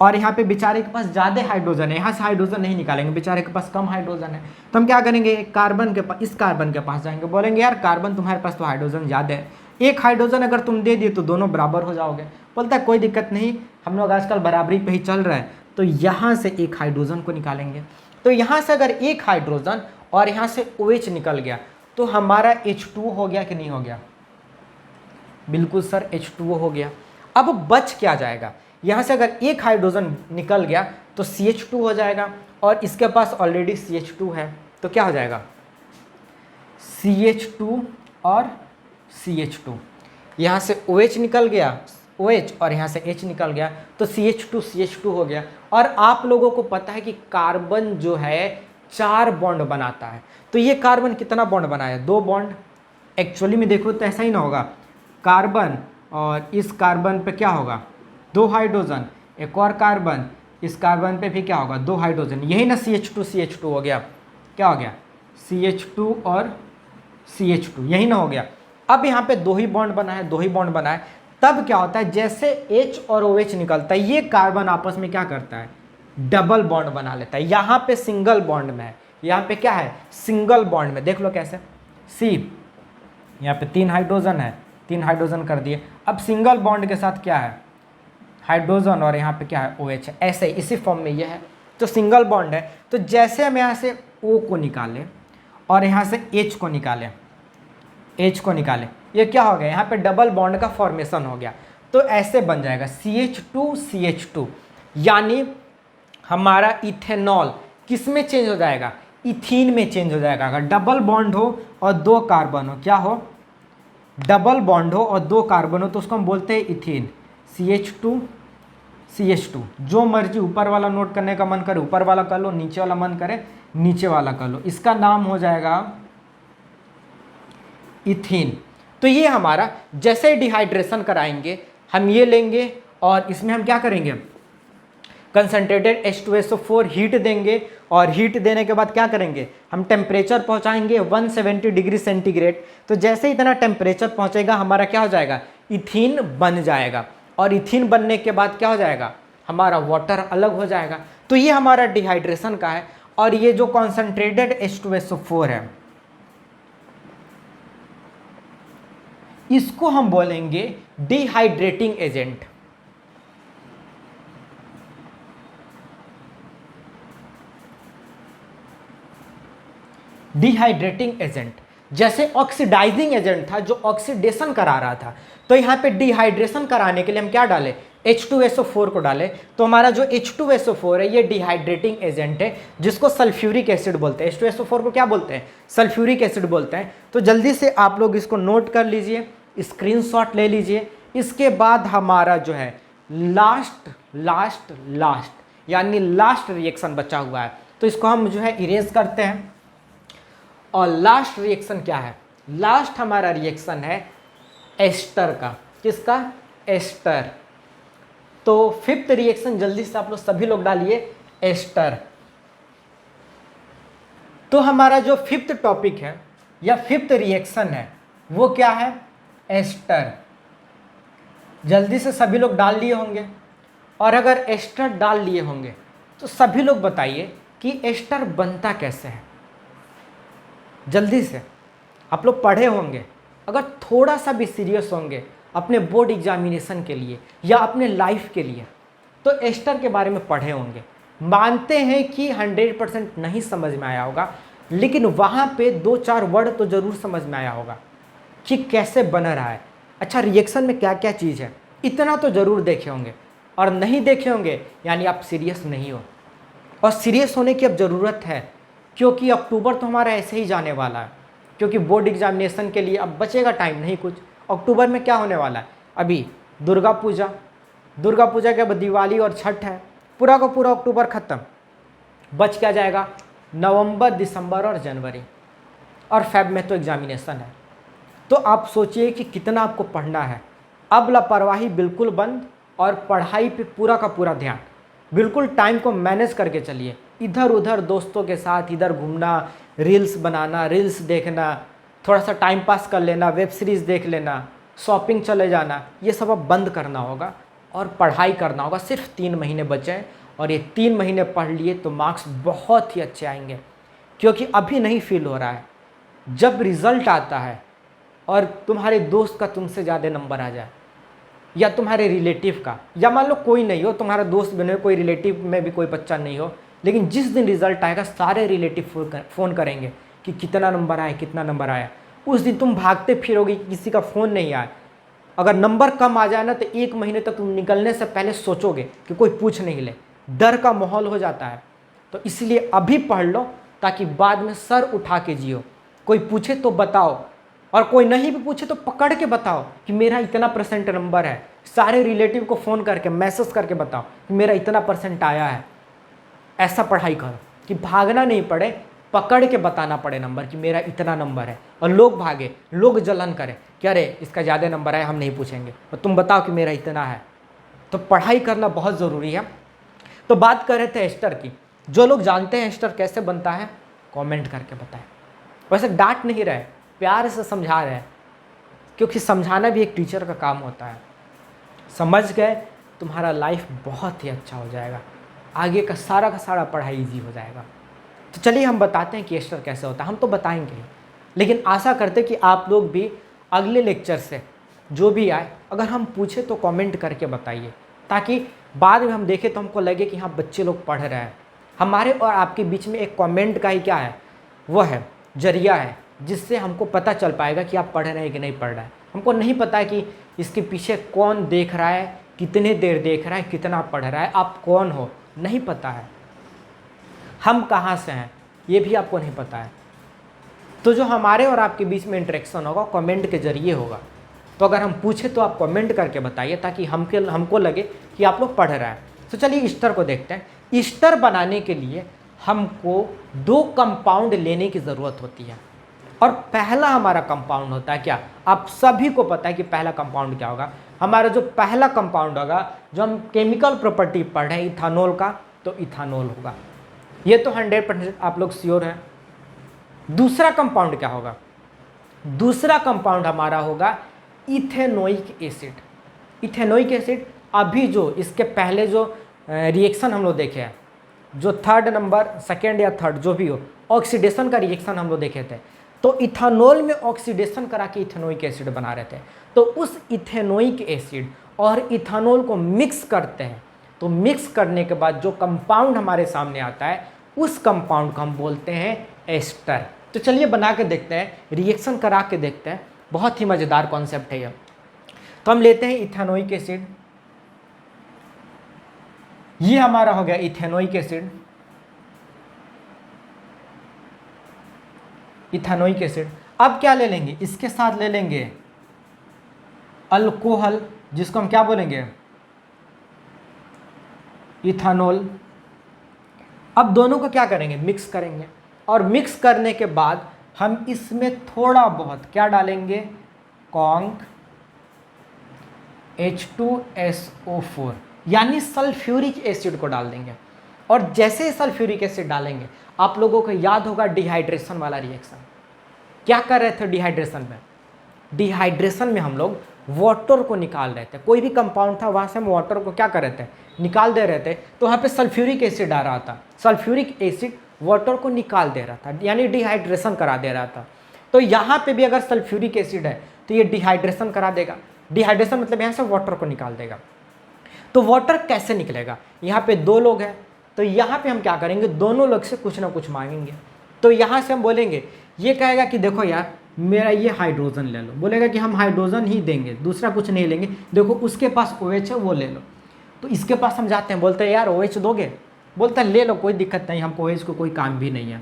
Speaker 1: और यहाँ पे बेचारे के पास ज़्यादा हाइड्रोजन है, यहाँ से हाइड्रोजन नहीं निकालेंगे, बेचारे के पास कम हाइड्रोजन है, तो हम क्या करेंगे, कार्बन के पास, इस कार्बन के पास जाएंगे, बोलेंगे यार कार्बन तुम्हारे पास तो हाइड्रोजन ज़्यादा है, एक हाइड्रोजन अगर तुम दे दिए तो दोनों बराबर हो जाओगे। बोलता है कोई दिक्कत नहीं, हम लोग आजकल बराबरी पे ही चल रहे हैं, तो यहाँ से एक हाइड्रोजन को निकालेंगे। तो यहाँ से अगर एक हाइड्रोजन और यहाँ से OH निकल गया तो हमारा H2O हो गया कि नहीं हो गया, बिल्कुल सर H2O हो गया। अब बच क्या जाएगा, यहाँ से अगर एक हाइड्रोजन निकल गया तो CH2 हो जाएगा, और इसके पास ऑलरेडी CH2 है, तो क्या हो जाएगा, CH2 और CH2। यहाँ से OH निकल गया, OH, और यहाँ से H निकल गया, तो CH2 CH2 हो गया। और आप लोगों को पता है कि कार्बन जो है 4 बॉन्ड बनाता है, तो ये कार्बन कितना बॉन्ड बनाया, 2 बॉन्ड। एक्चुअली में देखो तो ऐसा ही ना होगा, कार्बन और इस कार्बन पे क्या होगा, 2 हाइड्रोजन, एक और कार्बन, इस कार्बन पे भी क्या होगा, 2 हाइड्रोजन, यही ना CH2 CH2 हो गया, क्या हो गया, CH2 और CH2, यही ना हो गया। अब यहाँ पे 2 ही बॉन्ड बना है, 2 ही बॉन्ड बना है, तब क्या होता है, जैसे H और OH निकलता है, ये कार्बन आपस में क्या करता है, डबल बॉन्ड बना लेता है। यहाँ पे सिंगल बॉन्ड में है, यहाँ पे क्या है, सिंगल बॉन्ड में, देख लो कैसे, C, यहाँ पे 3 हाइड्रोजन है, 3 हाइड्रोजन कर दिए। अब सिंगल बॉन्ड के साथ क्या है, हाइड्रोजन, और यहाँ पे क्या है, OH है, ऐसे इसी फॉर्म में ये है, तो सिंगल बॉन्ड है। तो जैसे हम यहाँ से O को निकालें और यहाँ से H को निकालें, H को निकालें, ये क्या हो गया, यहाँ पे डबल बॉन्ड का फॉर्मेशन हो गया, तो ऐसे बन जाएगा CH2 CH2, यानी हमारा इथेनॉल किस में चेंज हो जाएगा, इथीन में चेंज हो जाएगा। अगर डबल बॉन्ड हो और 2 कार्बन हो, क्या हो, डबल बॉन्ड हो और 2 कार्बन हो, तो उसको हम बोलते हैं इथीन, CH2 CH2। जो मर्जी ऊपर वाला नोट करने का मन करे ऊपर वाला कर लो, नीचे वाला मन करे नीचे वाला कर लो, इसका नाम हो जाएगा इथीन। तो ये हमारा जैसे डिहाइड्रेशन कराएंगे हम ये लेंगे और इसमें हम क्या करेंगे, कंसंट्रेटेड H2SO4 हीट देंगे, और हीट देने के बाद क्या करेंगे, हम टेम्परेचर पहुंचाएंगे 170 डिग्री सेंटीग्रेड। तो जैसे ही इतना टेम्परेचर पहुंचेगा हमारा क्या हो जाएगा, इथीन बन जाएगा, और इथीन बनने के बाद क्या हो जाएगा, हमारा वाटर अलग हो जाएगा। तो ये हमारा डिहाइड्रेशन का है। और ये जो कॉन्सेंट्रेटेड H2SO4 है, इसको हम बोलेंगे डिहाइड्रेटिंग एजेंट। डिहाइड्रेटिंग एजेंट, जैसे ऑक्सीडाइजिंग एजेंट था जो ऑक्सीडेशन करा रहा था, तो यहाँ पे डिहाइड्रेशन कराने के लिए हम क्या डालें, H2SO4 को डालें तो हमारा जो H2SO4 है ये डिहाइड्रेटिंग एजेंट है जिसको सल्फ्यूरिक एसिड बोलते हैं। H2SO4 को क्या बोलते हैं? सल्फ्यूरिक एसिड बोलते हैं। तो जल्दी से आप लोग इसको नोट कर लीजिए, स्क्रीनशॉट ले लीजिए। इसके बाद हमारा जो है लास्ट यानी लास्ट रिएक्शन बचा हुआ है, तो इसको हम जो है इरेज करते हैं। और लास्ट रिएक्शन क्या है? लास्ट हमारा रिएक्शन है एस्टर का। किसका? एस्टर। तो फिफ्थ रिएक्शन जल्दी से आप लोग सभी लोग डालिए, एस्टर। तो हमारा जो फिफ्थ टॉपिक है या फिफ्थ रिएक्शन है वो क्या है? एस्टर। जल्दी से सभी लोग डाल लिए होंगे। और अगर एस्टर डाल लिए होंगे तो सभी लोग बताइए कि एस्टर बनता कैसे है। जल्दी से, आप लोग पढ़े होंगे, अगर थोड़ा सा भी सीरियस होंगे अपने बोर्ड एग्जामिनेशन के लिए या अपने लाइफ के लिए, तो एस्टर के बारे में पढ़े होंगे। मानते हैं कि 100% नहीं समझ में आया होगा, लेकिन वहाँ पे 2-4 वर्ड तो ज़रूर समझ में आया होगा कि कैसे बन रहा है। अच्छा, रिएक्शन में क्या क्या चीज़ है, इतना तो ज़रूर देखे होंगे। और नहीं देखे होंगे यानी आप सीरियस नहीं हो, और सीरियस होने की अब ज़रूरत है, क्योंकि अक्टूबर तो हमारा ऐसे ही जाने वाला है। क्योंकि बोर्ड एग्जामिनेशन के लिए अब बचेगा टाइम नहीं कुछ। अक्टूबर में क्या होने वाला है? अभी दुर्गा पूजा के बाद दिवाली और छठ है, पूरा का पूरा अक्टूबर ख़त्म। बच क्या जाएगा? नवंबर, दिसंबर और जनवरी, और फेब में तो एग्जामिनेशन है। तो आप सोचिए कि कितना आपको पढ़ना है। अब लापरवाही बिल्कुल बंद और पढ़ाई पे पूरा का पूरा ध्यान। बिल्कुल टाइम को मैनेज करके चलिए। इधर उधर दोस्तों के साथ इधर घूमना, रील्स बनाना, रील्स देखना, थोड़ा सा टाइम पास कर लेना, वेब सीरीज़ देख लेना, शॉपिंग चले जाना, ये सब अब बंद करना होगा और पढ़ाई करना होगा। सिर्फ 3 महीने बचे हैं और ये 3 महीने पढ़ लिए तो मार्क्स बहुत ही अच्छे आएंगे। क्योंकि अभी नहीं फील हो रहा है, जब रिज़ल्ट आता है और तुम्हारे दोस्त का तुमसे ज़्यादा नंबर आ जाए, या तुम्हारे रिलेटिव का, या मान लो कोई नहीं हो, तुम्हारा दोस्त बने, कोई रिलेटिव में भी कोई बच्चा नहीं हो, लेकिन जिस दिन रिजल्ट आएगा सारे रिलेटिव फ़ोन करेंगे कि कितना नंबर आया, कितना नंबर आया। उस दिन तुम भागते फिरोगे कि किसी का फ़ोन नहीं आया। अगर नंबर कम आ जाए ना तो 1 महीने तक तुम निकलने से पहले सोचोगे कि कोई पूछ नहीं ले, डर का माहौल हो जाता है। तो इसलिए अभी पढ़ लो ताकि बाद में सर उठा के जियो। कोई पूछे तो बताओ, और कोई नहीं भी पूछे तो पकड़ के बताओ कि मेरा इतना % नंबर है। सारे रिलेटिव को फ़ोन करके मैसेज करके बताओ कि मेरा इतना % आया है। ऐसा पढ़ाई करो कि भागना नहीं पड़े, पकड़ के बताना पड़े नंबर कि मेरा इतना नंबर है। और लोग भागे, लोग जलन करें कि अरे इसका ज़्यादा नंबर है, हम नहीं पूछेंगे, और तुम बताओ कि मेरा इतना है। तो पढ़ाई करना बहुत ज़रूरी है। तो बात कर रहे थे एस्टर की। जो लोग जानते हैं एस्टर कैसे बनता है कमेंट करके बताएं। वैसे डांट नहीं रहे, प्यार से समझा रहे हैं, क्योंकि समझाना भी एक टीचर का काम होता है। समझ गए, तुम्हारा लाइफ बहुत ही अच्छा हो जाएगा, आगे का सारा पढ़ाई इजी हो जाएगा। तो चलिए हम बताते हैं कि एस्टर कैसे होता है। हम तो बताएंगे ही, लेकिन आशा करते कि आप लोग भी अगले लेक्चर से जो भी आए, अगर हम पूछे तो कमेंट करके बताइए, ताकि बाद में हम देखें तो हमको लगे कि हाँ बच्चे लोग पढ़ रहे हैं। हमारे और आपके बीच में एक कमेंट का ही क्या है, वो है जरिया है, जिससे हमको पता चल पाएगा कि आप पढ़ रहे हैं कि नहीं पढ़ रहे हैं। हमको नहीं पता है कि इसके पीछे कौन देख रहा है, कितने देर देख रहा है, कितना पढ़ रहा है, आप कौन हो नहीं पता है, हम कहाँ से हैं ये भी आपको नहीं पता है। तो जो हमारे और आपके बीच में इंटरेक्शन होगा कमेंट के जरिए होगा। तो अगर हम पूछे तो आप कमेंट करके बताइए, ताकि हमको लगे कि आप लोग पढ़ रहे हैं। तो चलिए ईस्टर को देखते हैं। ईस्टर बनाने के लिए हमको 2 कंपाउंड लेने की ज़रूरत होती है, और पहला हमारा कंपाउंड होता है क्या? आप सभी को पता है कि पहला कंपाउंड क्या होगा। हमारा जो पहला कंपाउंड होगा, जो हम केमिकल प्रॉपर्टी पढ़ रहे हैं इथानॉल का, तो इथानॉल होगा। ये तो 100% आप लोग श्योर हैं। दूसरा कंपाउंड क्या होगा? दूसरा कंपाउंड हमारा होगा इथेनोइक एसिड। इथेनोइक एसिड, अभी जो इसके पहले जो रिएक्शन हम लोग देखे हैं, जो 3rd नंबर, 2nd या 3rd जो भी हो, ऑक्सीडेशन का रिएक्शन हम लोग देखे थे, तो इथानॉल में ऑक्सीडेशन करा के इथेनोइक एसिड बना रहे थे। तो उस इथेनोइक एसिड और इथानॉल को मिक्स करते हैं, तो मिक्स करने के बाद जो कंपाउंड हमारे सामने आता है, उस कंपाउंड को हम बोलते हैं एस्टर। तो चलिए बना के देखते हैं, रिएक्शन करा के देखते हैं। बहुत ही मज़ेदार कॉन्सेप्ट है ये। तो हम लेते हैं इथेनोइक एसिड, ये हमारा हो गया इथेनोइक एसिड, इथेनोइक एसिड। अब क्या ले लेंगे, इसके साथ ले लेंगे अल्कोहल, जिसको हम क्या बोलेंगे, इथानॉल। अब दोनों को क्या करेंगे, मिक्स करेंगे, और मिक्स करने के बाद हम इसमें थोड़ा बहुत क्या डालेंगे, कॉन्क H2SO4 यानी सल्फ्यूरिक एसिड को डाल देंगे। और जैसे ही सल्फ्यूरिक एसिड डालेंगे, आप लोगों को याद होगा डिहाइड्रेशन वाला रिएक्शन। क्या कर रहे थे डिहाइड्रेशन में, डिहाइड्रेशन में हम लोग वाटर को निकाल रहे थे, कोई भी कंपाउंड था वहाँ से हम वाटर को क्या कर रहे थे, निकाल दे रहे थे। तो वहाँ पे सल्फ्यूरिक एसिड आ रहा था, सल्फ्यूरिक एसिड वाटर को निकाल दे रहा था, यानी डिहाइड्रेशन करा दे रहा था। तो यहाँ पे भी अगर सल्फ्यूरिक एसिड है तो ये डिहाइड्रेशन करा देगा। डिहाइड्रेशन मतलब यहाँ से वाटर को निकाल देगा। तो वाटर कैसे निकलेगा, यहाँ पे दो लोग हैं, तो यहाँ पे हम क्या करेंगे, दोनों लोग से कुछ ना कुछ मांगेंगे। तो यहाँ से हम बोलेंगे, ये कहेगा कि देखो यार मेरा ये हाइड्रोजन ले लो, बोलेगा कि हम हाइड्रोजन ही देंगे, दूसरा कुछ नहीं लेंगे, देखो उसके पास OH है वो ले लो। तो इसके पास हम जाते हैं, बोलते हैं यार OH दोगे, बोलता है ले लो कोई दिक्कत नहीं, हमको OH को कोई काम भी नहीं है।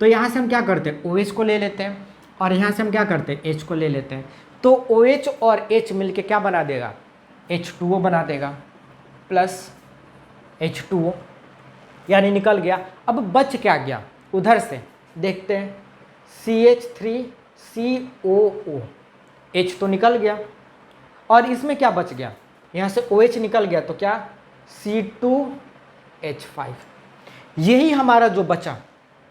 Speaker 1: तो यहाँ से हम क्या करते हैं, OH को ले लेते हैं, और यहाँ से हम क्या करते हैं, H को ले लेते हैं। तो OH और H मिलके क्या बना देगा, H2O बना देगा, प्लस H2O, यानी निकल गया। अब बच क्या गया, उधर से देखते हैं, CH3COO, H तो निकल गया, और इसमें क्या बच गया, यहाँ से OH निकल गया, तो क्या C2H5। यही हमारा जो बचा,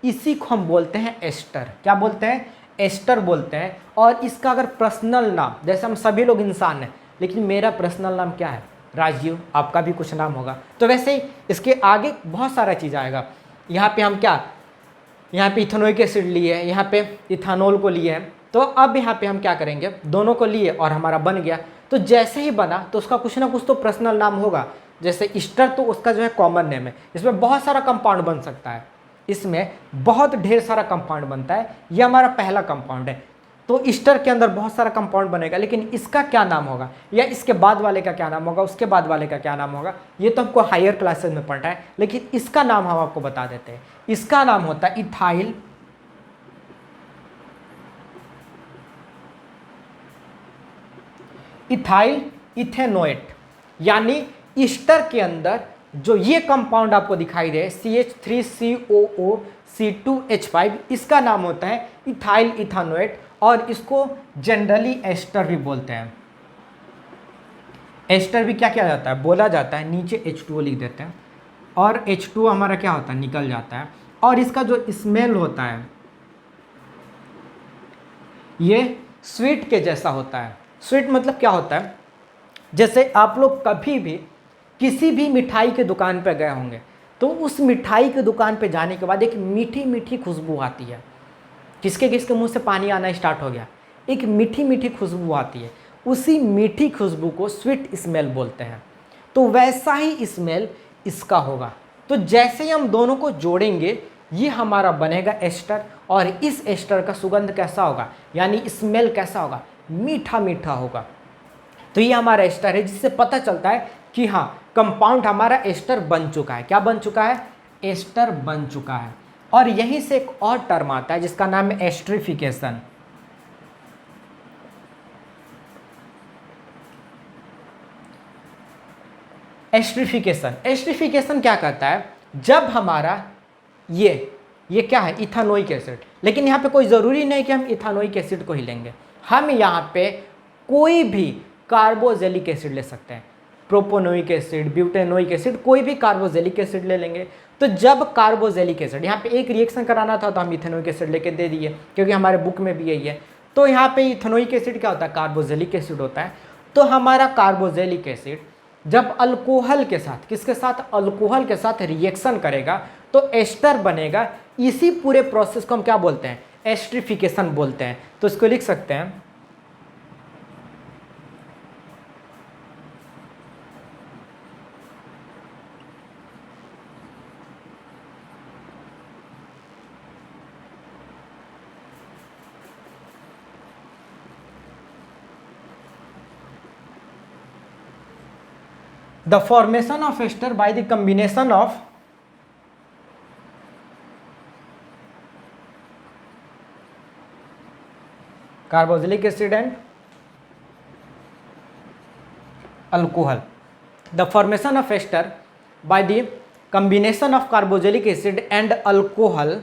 Speaker 1: इसी को हम बोलते हैं एस्टर। क्या बोलते हैं, एस्टर बोलते हैं। और इसका अगर पर्सनल नाम, जैसे हम सभी लोग इंसान हैं, लेकिन मेरा पर्सनल नाम क्या है, राजीव, आपका भी कुछ नाम होगा, तो वैसे ही इसके आगे बहुत सारा चीज़ आएगा। यहाँ पे हम क्या, यहाँ पे इथेनोइक एसिड लिए हैं, यहाँ पे इथानॉल को लिए हैं। तो अब यहाँ पे हम क्या करेंगे, दोनों को लिए और हमारा बन गया। तो जैसे ही बना तो उसका कुछ ना कुछ तो पर्सनल नाम होगा। जैसे ईस्टर तो उसका जो है कॉमन नेम है, इसमें बहुत सारा कंपाउंड बन सकता है, इसमें बहुत ढेर सारा कंपाउंड बनता है। ये हमारा पहला कंपाउंड है, तो ईस्टर के अंदर बहुत सारा कंपाउंड बनेगा, लेकिन इसका क्या नाम होगा, या इसके बाद वाले का क्या नाम होगा, उसके बाद वाले का क्या नाम होगा, ये तो हमको हायर क्लासेस में पढ़ना है। लेकिन इसका नाम हम आपको बता देते हैं, इसका नाम होता है इथाइल इथेनोएट। यानी ईस्टर के अंदर जो ये कंपाउंड आपको दिखाई दे CH3COO C2H5, इसका नाम होता है इथाइल इथेनोएट, और इसको जनरली एस्टर भी बोलते हैं। एस्टर भी क्या किया जाता है, बोला जाता है, नीचे H2O लिख देते हैं, और H2O हमारा क्या होता है, निकल जाता है। और इसका जो स्मेल होता है ये स्वीट के जैसा होता है। स्वीट मतलब क्या होता है, जैसे आप लोग कभी भी किसी भी मिठाई के दुकान पर गए होंगे, तो उस मिठाई के दुकान पे जाने के बाद एक मीठी मीठी खुशबू आती है, किसके किसके मुंह से पानी आना स्टार्ट हो गया, एक मीठी मीठी खुशबू आती है, उसी मीठी खुशबू को स्वीट स्मेल बोलते हैं। तो वैसा ही स्मेल इसका होगा। तो जैसे ही हम दोनों को जोड़ेंगे ये हमारा बनेगा एस्टर, और इस एस्टर का सुगंध कैसा होगा, यानी स्मेल कैसा होगा, मीठा मीठा होगा। तो ये हमारा एस्टर है, जिससे पता चलता है कि हाँ कंपाउंड हमारा एस्टर बन चुका है। क्या बन चुका है, एस्टर बन चुका है। और यहीं से एक और टर्म आता है जिसका नाम है एस्ट्रिफिकेशन। एस्ट्रिफिकेशन, एस्ट्रिफिकेशन क्या करता है, जब हमारा ये क्या है, इथेनोइक एसिड, लेकिन यहाँ पे कोई ज़रूरी नहीं कि हम इथेनोइक एसिड को ही लेंगे, हम यहाँ पे कोई भी कार्बोजेलिक एसिड ले सकते हैं, प्रोपोनोइक एसिड, ब्यूटेनोइक एसिड, कोई भी कार्बोजेलिक एसिड ले लेंगे। तो जब कार्बोजेलिक एसिड, यहाँ पे एक रिएक्शन कराना था तो हम इथेनोइक एसिड लेके दे दिए, क्योंकि हमारे बुक में भी यही है। तो यहाँ पे इथेनोइक एसिड क्या होता है, कार्बोजेलिक एसिड होता है। तो हमारा कार्बोजेलिक एसिड जब अल्कोहल के साथ, किसके साथ, अल्कोहल के साथ रिएक्शन करेगा तो एस्टर बनेगा। इसी पूरे प्रोसेस को हम क्या बोलते हैं, एस्ट्रिफिकेशन बोलते हैं। तो इसको लिख सकते हैं the formation of ester by the combination of carboxylic acid and alcohol. The formation of ester by the combination of carboxylic acid and alcohol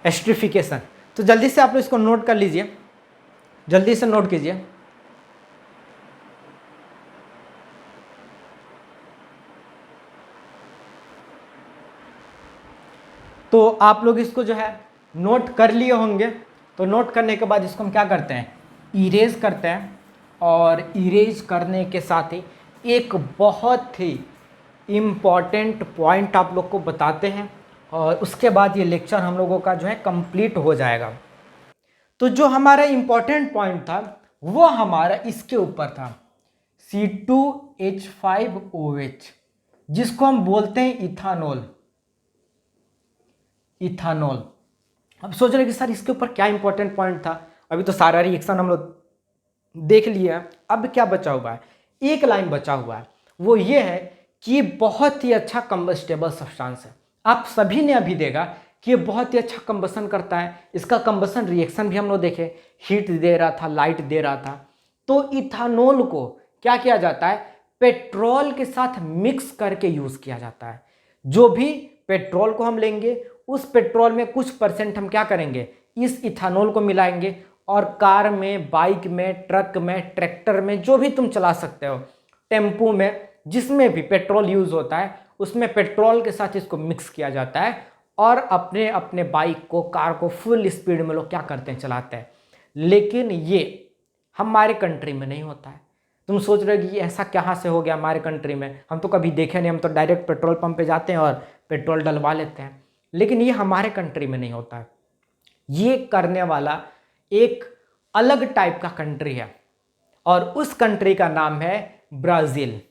Speaker 1: esterification. तो जल्दी से आप लोग इसको नोट कर लीजिए, जल्दी से नोट कीजिए। तो आप लोग इसको जो है नोट कर लिए होंगे। तो नोट करने के बाद इसको हम क्या करते हैं, इरेज करते हैं। और इरेज करने के साथ ही एक बहुत ही इम्पॉर्टेंट पॉइंट आप लोग को बताते हैं, और उसके बाद ये लेक्चर हम लोगों का जो है कंप्लीट हो जाएगा। तो जो हमारा इम्पॉर्टेंट पॉइंट था वो हमारा इसके ऊपर था, C2H5OH, जिसको हम बोलते हैं इथानॉल। इथानॉल। अब सोच रहे कि सर इसके ऊपर क्या इंपॉर्टेंट पॉइंट था, अभी तो सारा रिएक्शन हम लोग देख लिया, अब क्या बचा हुआ है, एक लाइन बचा हुआ है, वो ये है कि बहुत ही अच्छा कंबस्टेबल सब्सटेंस है। आप सभी ने अभी देखा कि ये बहुत ही अच्छा कंबसन करता है, इसका कंबसन रिएक्शन भी हम लोग देखे, हीट दे रहा था, लाइट दे रहा था। तो इथानॉल को क्या किया जाता है, पेट्रोल के साथ मिक्स करके यूज किया जाता है। जो भी पेट्रोल को हम लेंगे, उस पेट्रोल में कुछ परसेंट हम क्या करेंगे, इस इथानॉल को मिलाएंगे, और कार में, बाइक में, ट्रक में, ट्रैक्टर में, जो भी तुम चला सकते हो, टेम्पू में, जिसमें भी पेट्रोल यूज होता है, उसमें पेट्रोल के साथ इसको मिक्स किया जाता है, और अपने अपने बाइक को, कार को फुल स्पीड में लोग क्या करते हैं, चलाते हैं। लेकिन ये हमारे कंट्री में नहीं होता है। तुम सोच रहे हो कि ये ऐसा कहाँ से हो गया हमारे कंट्री में, हम तो कभी देखे नहीं, हम तो डायरेक्ट पेट्रोल पंप पे जाते हैं और पेट्रोल डलवा लेते हैं। लेकिन ये हमारे कंट्री में नहीं होता है। ये करने वाला एक अलग टाइप का कंट्री है, और उस कंट्री का नाम है ब्राज़ील।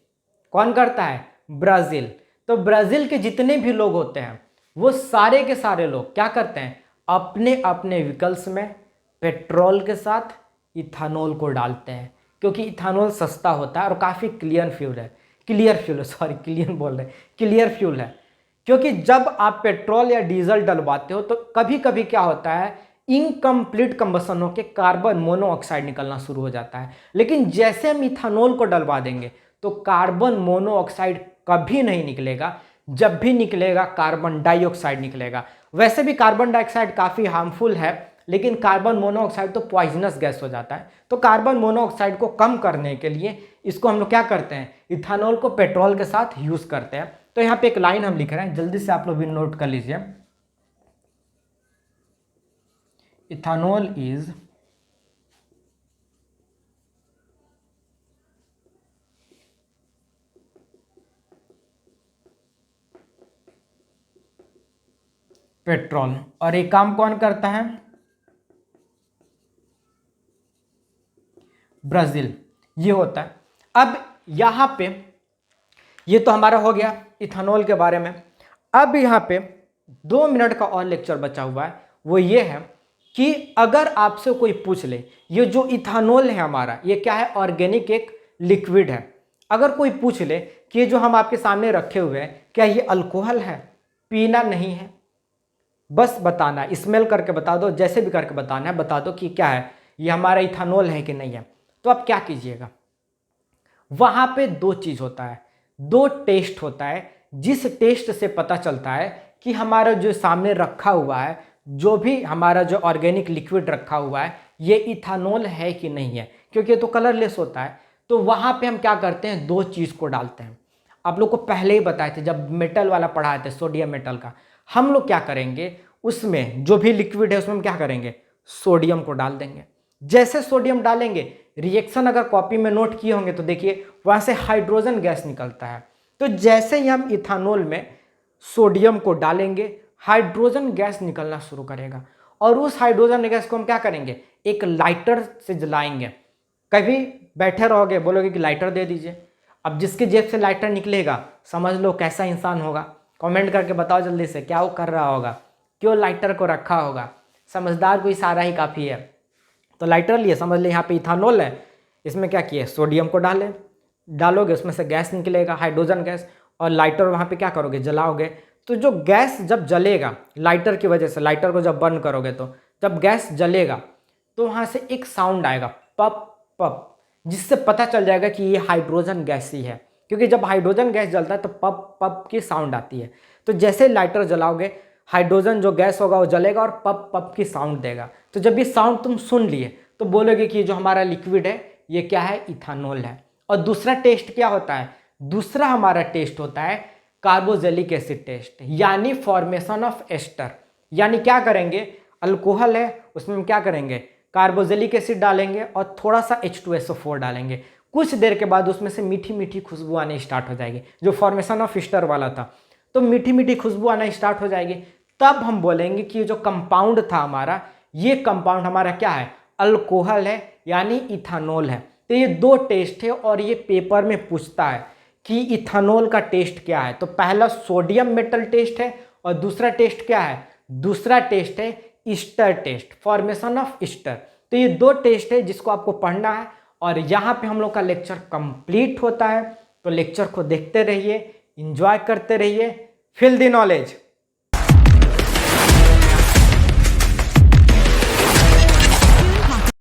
Speaker 1: कौन करता है, ब्राज़ील। तो ब्राज़ील के जितने भी लोग होते हैं, वो सारे के सारे लोग क्या करते हैं, अपने अपने व्हीकल्स में पेट्रोल के साथ इथानॉल को डालते हैं, क्योंकि इथानॉल सस्ता होता है और काफ़ी क्लियर फ्यूल है, क्लियर फ्यूल है। क्योंकि जब आप पेट्रोल या डीजल डलवाते हो तो कभी कभी क्या होता है, इनकम्प्लीट कंबसन होकर कार्बन मोनोऑक्साइड निकलना शुरू हो जाता है। लेकिन जैसे हम इथानॉल को डलवा देंगे तो कार्बन मोनोऑक्साइड कभी नहीं निकलेगा, जब भी निकलेगा कार्बन डाइऑक्साइड निकलेगा। वैसे भी कार्बन डाइऑक्साइड काफ़ी हार्मफुल है, लेकिन कार्बन मोनोऑक्साइड तो पॉइजनस गैस हो जाता है। तो कार्बन मोनोऑक्साइड को कम करने के लिए इसको हम लोग क्या करते हैं, इथानॉल को पेट्रोल के साथ यूज़ करते हैं। तो यहाँ पे एक लाइन हम लिख रहे हैं, जल्दी से आप लोग भी नोट कर लीजिए। इथानॉल इज पेट्रोल, और ये काम कौन करता है, ब्राजील। ये होता है। अब यहाँ पे ये तो हमारा हो गया इथानॉल के बारे में। अब यहाँ पे 2 मिनट का और लेक्चर बचा हुआ है, वो ये है कि अगर आपसे कोई पूछ ले, ये जो इथानॉल है हमारा, ये क्या है, ऑर्गेनिक एक लिक्विड है। अगर कोई पूछ ले कि ये जो हम आपके सामने रखे हुए हैं, क्या ये अल्कोहल है, पीना नहीं है, बस बताना है, स्मेल करके बता दो, जैसे भी करके बताना है, बता दो कि क्या है, ये हमारा इथानॉल है कि नहीं है। तो आप क्या कीजिएगा, वहां पे 2 चीज होता है, 2 टेस्ट होता है, जिस टेस्ट से पता चलता है कि हमारा जो सामने रखा हुआ है, जो भी हमारा जो ऑर्गेनिक लिक्विड रखा हुआ है, ये इथानॉल है कि नहीं है, क्योंकि ये तो कलरलेस होता है। तो वहां पे हम क्या करते हैं, 2 चीज को डालते हैं। आप लोग को पहले ही बताए थे जब मेटल वाला पढ़ाए थे, सोडियम मेटल का, हम लोग क्या करेंगे, उसमें जो भी लिक्विड है उसमें हम क्या करेंगे, सोडियम को डाल देंगे। जैसे सोडियम डालेंगे, रिएक्शन अगर कॉपी में नोट किए होंगे तो देखिए वहां से हाइड्रोजन गैस निकलता है। तो जैसे ही हम इथानॉल में सोडियम को डालेंगे, हाइड्रोजन गैस निकलना शुरू करेगा, और उस हाइड्रोजन गैस को हम क्या करेंगे, एक लाइटर से जलाएंगे। कभी बैठे रहोगे, बोलोगे कि लाइटर दे दीजिए, अब जिसके जेब से लाइटर निकलेगा समझ लो कैसा इंसान होगा। कमेंट करके बताओ जल्दी से क्या वो कर रहा होगा, क्यों लाइटर को रखा होगा। समझदार को इशारा ही काफ़ी है। तो लाइटर लिए, समझ ले यहाँ पे इथानॉल है, इसमें क्या किया, सोडियम को डालोगे, उसमें से गैस निकलेगा, हाइड्रोजन गैस, और लाइटर वहाँ पे क्या करोगे, जलाओगे। तो जो गैस जब जलेगा लाइटर की वजह से, लाइटर को जब बर्न करोगे तो जब गैस जलेगा तो वहाँ से एक साउंड आएगा, पप पप, जिससे पता चल जाएगा कि ये हाइड्रोजन गैस ही है, क्योंकि जब हाइड्रोजन गैस जलता है तो पप पप की साउंड आती है। तो जैसे लाइटर जलाओगे हाइड्रोजन जो गैस होगा वो जलेगा और पप पप की साउंड देगा। तो जब ये साउंड तुम सुन लिए तो बोलोगे कि जो हमारा लिक्विड है ये क्या है, इथानॉल है। और दूसरा टेस्ट क्या होता है, दूसरा हमारा टेस्ट होता है कार्बोजेलिक एसिड टेस्ट, यानी फॉर्मेशन ऑफ एस्टर। यानी क्या करेंगे, अल्कोहल है उसमें हम क्या करेंगे, कार्बोजेलिक एसिड डालेंगे और थोड़ा सा H2SO4 डालेंगे। कुछ देर के बाद उसमें से मीठी मीठी खुशबू आने स्टार्ट हो जाएगी, जो फॉर्मेशन ऑफ एस्टर वाला था। तो मीठी मीठी खुशबू आना स्टार्ट हो जाएगी, तब हम बोलेंगे कि जो कंपाउंड था हमारा, ये कंपाउंड हमारा क्या है, अल्कोहल है, यानी इथानॉल है। तो ये दो टेस्ट है और ये पेपर में पूछता है कि इथानॉल का टेस्ट क्या है। तो पहला सोडियम मेटल टेस्ट है और दूसरा टेस्ट क्या है, दूसरा टेस्ट है ester test, formation of ester. तो ये दो टेस्ट है जिसको आपको पढ़ना है और यहाँ पे हम लोग का लेक्चर कंप्लीट होता है। तो लेक्चर को देखते रहिए, एंजॉय करते रहिए, फील द नॉलेज।